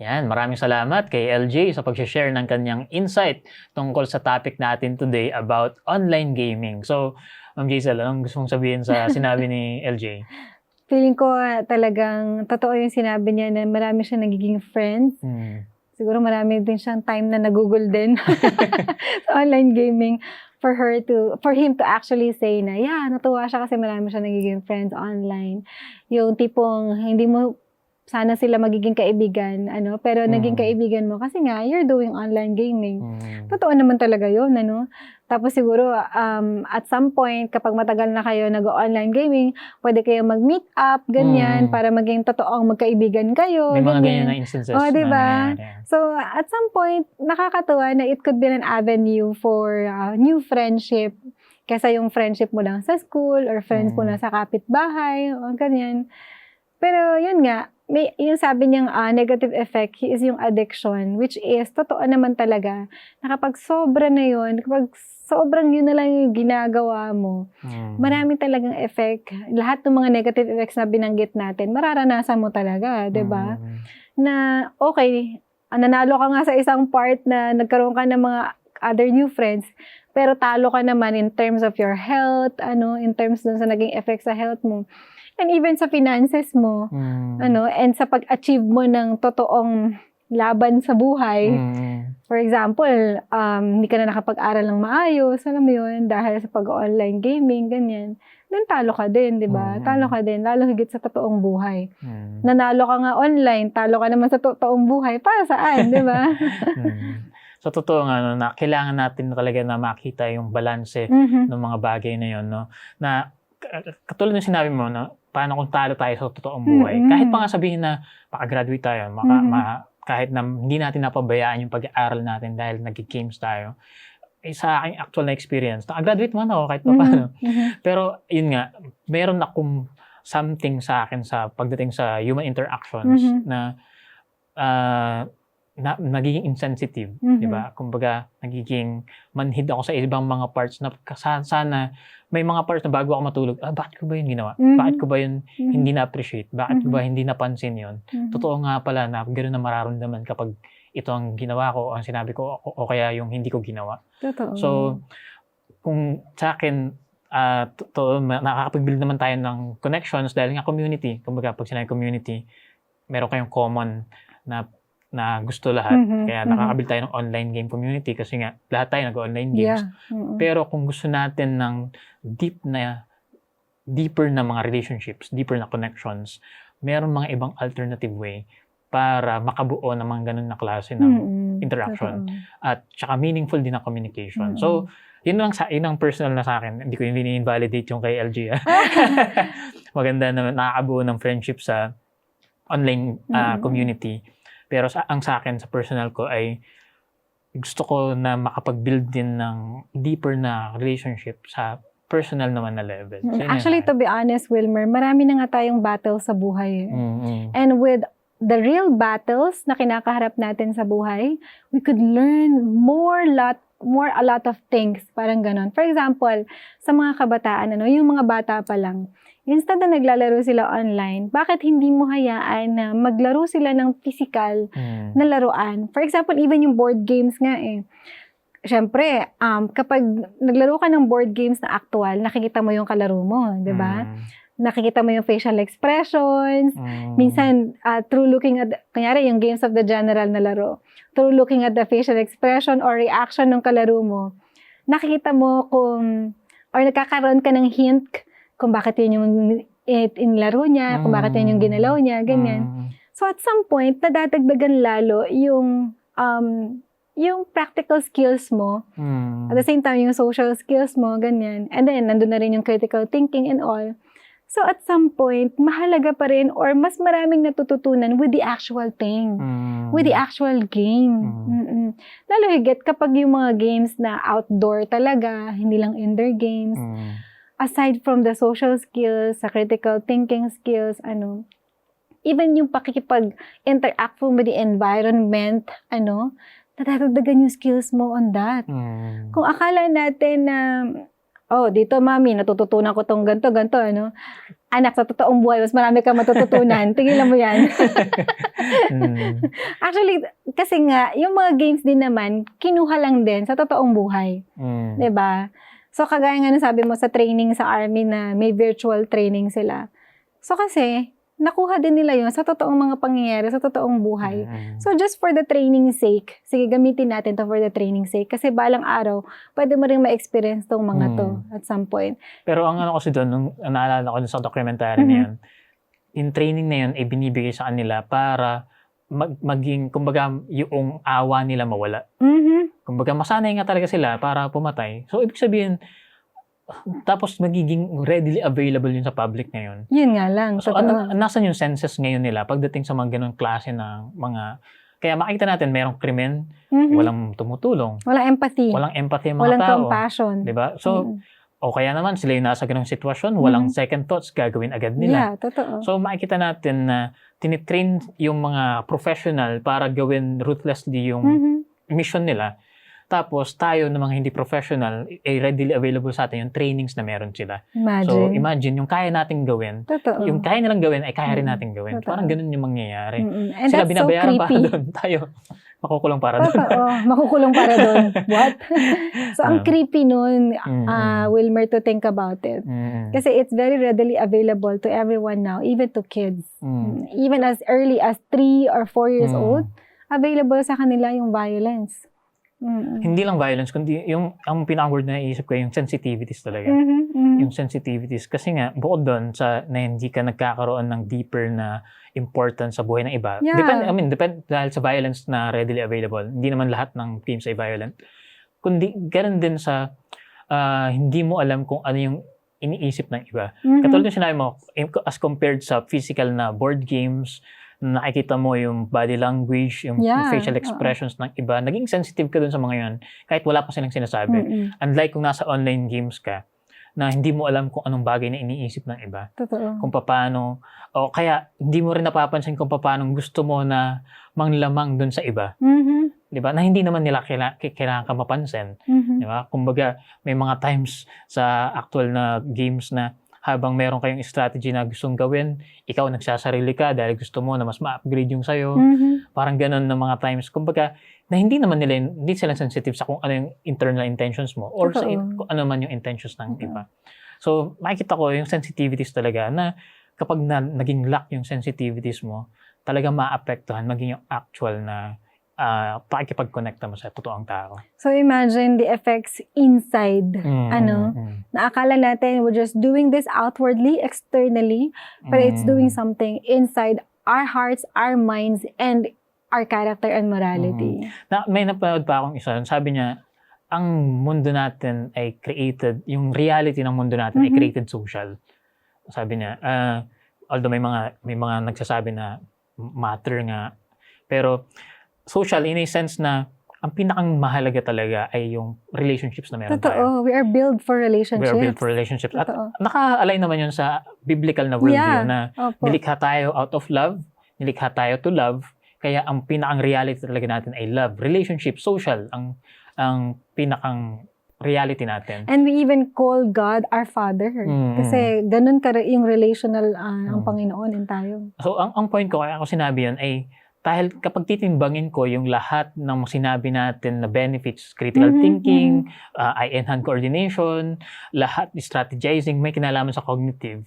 Yan, maraming salamat kay LJ sa pag-share ng kanyang insight tungkol sa topic natin today about online gaming. So, Ma'am Jaisal, anong gusto mong sabihin sa sinabi ni LJ? Feeling ko talagang totoo yung sinabi niya na marami siyang nagiging friends. Siguro marami din siyang time na nag-google din sa online gaming for him to actually say na, yeah, natuwa siya kasi marami siyang nagiging friends online. Yung tipong hindi mo sana sila magiging kaibigan, pero naging kaibigan mo kasi nga, you're doing online gaming. Totoo naman talaga yun, Tapos siguro, at some point, kapag matagal na kayo nag-online gaming, pwede kayo mag-meet up, ganyan, para maging totoong magkaibigan kayo. May mga ganyan na instances. Oh, diba? So, at some point, nakakatuwa na it could be an avenue for new friendship kaysa yung friendship mo lang sa school or friends mo lang sa kapitbahay, o ganyan. Pero yun nga, yung sabi niyang negative effect is yung addiction, which is, totoo naman talaga, na kapag sobra na yun, kapag sobrang yun na lang yung ginagawa mo, marami talagang effect. Lahat ng mga negative effects na binanggit natin, mararanasan mo talaga, diba? Na, okay, nanalo ka nga sa isang part na nagkaroon ka ng mga other new friends, pero talo ka naman in terms of your health, in terms dun sa naging effect sa health mo. And even sa finances mo, and sa pag-achieve mo ng totoong laban sa buhay. For example, hindi ka na nakapag-aral ng maayos, alam mo yun, dahil sa pag-online gaming, ganyan. Then talo ka din, di ba? Talo ka din, lalo higit sa totoong buhay. Nanalo ka nga online, talo ka naman sa totoong buhay. Para saan, di ba? So, totoo nga, na kailangan natin talaga na makita yung balanse ng mga bagay na yun, na katulad ng sinabi mo, paano kung talo tayo sa totoong buhay? Kahit pa nga sabihin na makagraduate tayo, kahit na hindi natin napabayaan yung pag-aaral natin dahil nag-games tayo, sa aking actual na experience, nakagraduate man ako kahit pa paano. Pero yun nga, meron akong something sa akin sa pagdating sa human interactions na nagiging insensitive, di ba? Kumbaga, nagiging manhid ako sa ibang mga parts na sana may mga parts na bago ako matulog, bakit ko ba yun ginawa? Bakit ko ba yun hindi na-appreciate? Bakit ko ba hindi napansin yun? Totoo nga pala na gano'n na mararamdaman kapag ito ang ginawa ko, ang sinabi ko, o kaya yung hindi ko ginawa. Totoo. So, kung sa akin, nakakapag-build naman tayo ng connections dahil nga community. Kumbaga, pag sinabi community, meron kayong common na na gusto lahat. Mhm, Kaya mhm. nakakabuild tayo ng online game community kasi nga lahat tayo nag-online games. Yeah. Mm-mm. Pero kung gusto natin ng deeper na mga relationships, deeper na connections, meron mga ibang alternative way para makabuo ng mga ganun na klase ng Mm-mm. interaction. Totoo. At saka meaningful din na communication. Mm-mm. So, yun ang personal na sa akin. Hindi ko yung ini-invalidate yung kay LG. Maganda na nakakabuo ng friendship sa online community. Pero ang sa akin, sa personal ko ay gusto ko na makapag-build din ng deeper na relationship sa personal naman na level. So, yun Actually, yung to be honest, Wilmer, marami na nga tayong battle sa buhay. And with the real battles na kinakaharap natin sa buhay, we could learn a lot of things. Parang ganon. For example, sa mga kabataan, yung mga bata pa lang, instant na naglalaro sila online, bakit hindi mo hayaan na maglaro sila ng physical na laruan? For example, even yung board games nga Siyempre, kapag naglaro ka ng board games na actual, nakikita mo yung kalaro mo, di ba? Nakikita mo yung facial expressions. Minsan, through looking at, kunyari, yung games of the general na laro, through looking at the facial expression or reaction ng kalaro mo, nakikita mo or nagkakaroon ka ng hint kung bakit yun yung inlaro niya, kung bakit yun yung ginalaw niya, ganyan. So, at some point, nadadagdagan lalo yung practical skills mo, at the same time, yung social skills mo, ganyan. And then, nandun na rin yung critical thinking and all. So, at some point, mahalaga pa rin or mas maraming natututunan with the actual thing, with the actual game. Lalo higit kapag yung mga games na outdoor talaga, hindi lang indoor games. Aside from the social skills, sa critical thinking skills, even yung pakikipag-interact mo with the environment, nadadagdagan yung skills mo on that. Kung akala natin na, dito mami, natututunan ko tong ganto, anak, sa totoong buhay, mas marami kang matututunan. Tigilan mo yan. Actually, kasi nga, yung mga games din naman, kinuha lang din sa totoong buhay. Diba? So, kagaya nga sabi mo sa training sa army na may virtual training sila. So, kasi, nakuha din nila yun sa totoong mga pangyayari, sa totoong buhay. So, just for the training sake, sige, gamitin natin to for the training sake. Kasi balang araw, pwede mo rin ma-experience tong mga to at some point. Pero ang kasi doon, nung naalala ko sa documentary na yun, yung training na yun ay binibigay sa kanila para maging, kumbaga, yung awa nila mawala. Kumbaga, masanay nga talaga sila para pumatay. So, ibig sabihin, tapos magiging readily available yun sa public ngayon. Yun nga lang. So, nasan yung senses ngayon nila pagdating sa mga ganun klase ng mga... Kaya makita natin, merong krimen, walang tumutulong. Walang empathy. Walang empathy yung mga walang tao. Walang compassion. Diba? So, o kaya naman, sila yung nasa ganung sitwasyon, walang second thoughts, gagawin agad nila. Yeah, totoo. So, makikita natin na tinitrain yung mga professional para gawin ruthlessly yung mission nila. Tapos, tayo na mga hindi professional, readily available sa atin yung trainings na meron sila. Imagine. So, imagine, yung kaya nating gawin, totoo. yung kaya nilang gawin, ay kaya rin nating gawin. Totoo. Parang ganun yung mangyayari. And sila that's binabayaran so para creepy. doon. Tayo, makukulong para doon. Totoo. Makukulong para doon. What? So, ang creepy nun, Wilmer, to think about it. Kasi it's very readily available to everyone now, even to kids. Even as early as 3 or 4 years old, available sa kanila yung violence. Hindi lang violence, kundi ang pinaka-word na naisip ko yung sensitivities talaga. Yung sensitivities. Kasi nga, bukod doon na hindi ka nagkakaroon ng deeper na importance sa buhay ng iba. Yeah. Depende dahil sa violence na readily available. Hindi naman lahat ng games ay violent. Kundi, ganun din sa hindi mo alam kung ano yung iniisip ng iba. Katulad ng sinabi mo, as compared sa physical na board games, nakikita mo yung body language, yung facial expressions ng iba. Naging sensitive ka dun sa mga yun, kahit wala pa silang sinasabi. Unlike kung nasa online games ka, na hindi mo alam kung anong bagay na iniisip ng iba. Totoo. Kung paano, o kaya hindi mo rin napapansin kung paano gusto mo na manglamang dun sa iba. Diba? Na hindi naman nila kailangan ka mapansin. Diba? Kumbaga, may mga times sa actual na games na habang meron kayong strategy na gustong gawin, ikaw nagsasarili ka dahil gusto mo na mas ma-upgrade yung sayo. Parang ganun na mga times. Kumbaga, na hindi naman nila, hindi sila sensitive sa kung ano yung internal intentions mo or sa kung ano man yung intentions ng iba. So, makikita ko yung sensitivities talaga na kapag naging lack yung sensitivities mo, talagang maapektuhan maging yung actual na pakikipag-connecta mo sa totoong tao. So imagine the effects inside. Na akala natin we're just doing this outwardly, externally, but it's doing something inside our hearts, our minds, and our character and morality. May napanood pa akong isa, sabi niya, ang mundo natin ay created, yung reality ng mundo natin ay created social. Sabi niya, although may mga nagsasabi na matter nga, pero social in a sense na ang pinakang mahalaga talaga ay yung relationships na meron tayo. Totoo. We are built for relationships. We are built for relationships. At Totoo. naka-align naman yun sa biblical na worldview na Opo. nilikha tayo out of love, nilikha tayo to love, kaya ang pinakang reality talaga natin ay love. Relationship, social, ang pinakang reality natin. And we even call God our Father. Kasi ganun yung relational ang Panginoon and tayo. So, ang point ko, kaya ako sinabi yun ay dahil kapag titimbangin ko yung lahat ng sinabi natin na benefits, critical thinking, eye-hand coordination, lahat strategizing, may kinalaman sa cognitive,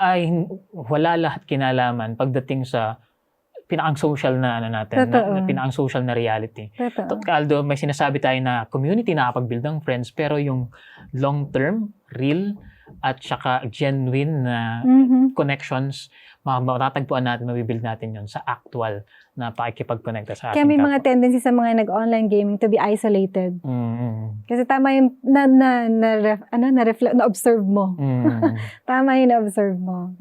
ay wala lahat kinalaman pagdating sa pinakang social na natin, na pinakang social na reality. Totoo. Although may sinasabi tayo na community nakapag-build ng friends, pero yung long-term, real, at saka genuine na connections, matatagpuan natin, mabibuild natin yun sa actual na pakikipag-connecta sa ating Kaya may kapwa. mga tendency sa mga nag-online gaming to be isolated. Kasi tama yung na-observe mo. Tama yung na-observe mo.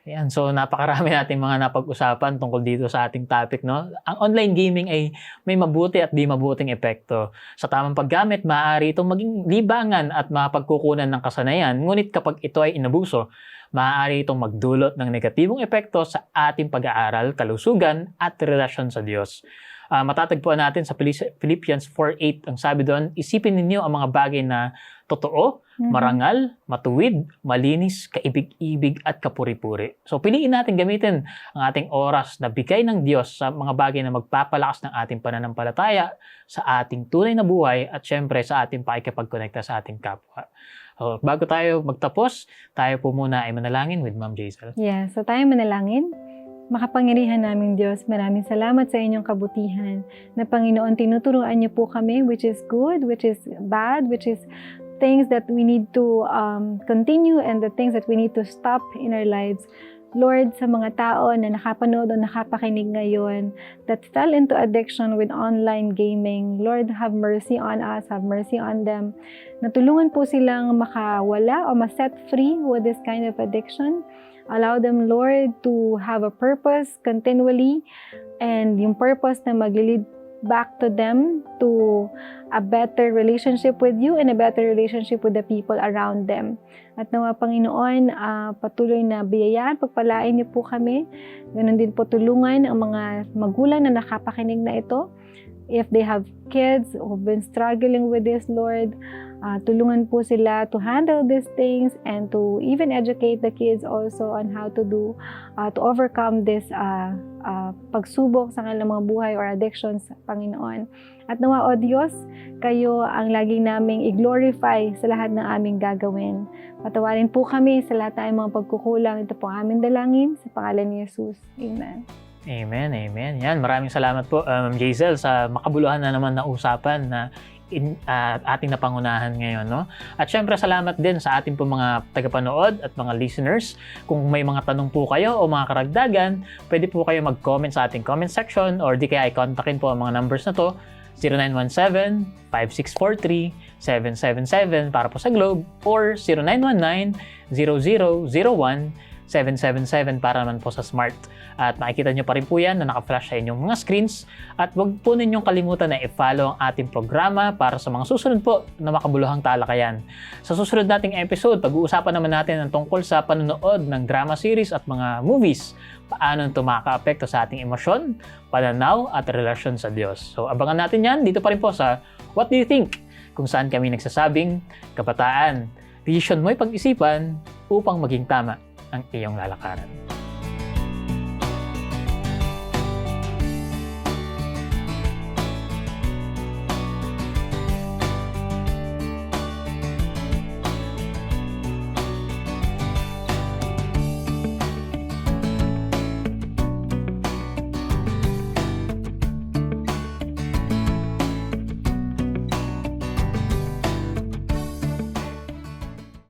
Ayan, so napakarami nating mga napag-usapan tungkol dito sa ating topic, no? Ang online gaming ay may mabuti at di mabuting epekto. Sa tamang paggamit, maaari itong maging libangan at mapagkukunan ng kasanayan. Ngunit kapag ito ay inabuso, maaari itong magdulot ng negatibong epekto sa ating pag-aaral, kalusugan at relasyon sa Diyos. Matatagpuan natin sa Philippians 4:8, ang sabi doon, isipin ninyo ang mga bagay na totoo, marangal, matuwid, malinis, kaibig-ibig at kapuri-puri. So piliin natin gamitin ang ating oras na bigay ng Diyos sa mga bagay na magpapalakas ng ating pananampalataya, sa ating tunay na buhay at syempre sa ating pakikipag-connecta sa ating kapwa. So, bago tayo magtapos, tayo po muna ay manalangin with Ma'am Jaisel. Yeah, so tayo manalangin. Makapangyarihan naming Diyos, maraming salamat sa inyong kabutihan. Na Panginoon, tinuturuan niyo po kami which is good, which is bad, which is things that we need to continue and the things that we need to stop in our lives. Lord, sa mga tao na nakapanood o nakapakinig ngayon that fell into addiction with online gaming, Lord, have mercy on us, have mercy on them. Natulungan po silang makawala o ma-set free with this kind of addiction. Allow them, Lord, to have a purpose continually and yung purpose na mag-lead back to them to a better relationship with you and a better relationship with the people around them. At nawa, Panginoon, patuloy na biyayaan, pagpalain niyo po kami. Ganon din po tulungan ang mga magulang na nakapakinig na ito. If they have kids who've been struggling with this, Lord, tulungan po sila to handle these things and to even educate the kids also on how to do, to overcome this pagsubok sa kanilang mga buhay or addictions, Panginoon. At nawa, O Diyos, kayo ang lagi naming i-glorify sa lahat ng aming gagawin. Patawarin po kami sa lahat ng mga pagkukulang. Ito po ang aming dalangin sa pangalan ni Jesus. Amen. Amen, amen. Yan, maraming salamat po, Ma'am Jaisel, sa makabuluhan na naman na usapan na ating napangunahan ngayon, no? At syempre, salamat din sa ating po mga tagapanood at mga listeners. Kung may mga tanong po kayo o mga karagdagan, pwede po kayo mag-comment sa ating comment section or di kaya i-contactin po ang mga numbers na to, 0917-5643-777 para po sa Globe or 0919-0001-777 para naman po sa Smart. At makikita nyo pa rin po yan na naka-flash sa inyong mga screens. At huwag po ninyong kalimutan na i-follow ang ating programa para sa mga susunod po na makabuluhang talakayan. Sa susunod nating episode, pag-uusapan naman natin ang tungkol sa panonood ng drama series at mga movies. Paano ito makaka-apekto sa ating emosyon, pananaw at relasyon sa Diyos. So abangan natin yan dito pa rin po sa What Do You Think? Kung saan kami nagsasabing, kabataan, desisyon mo'y pag-isipan upang maging tama ang iyong lalakaran.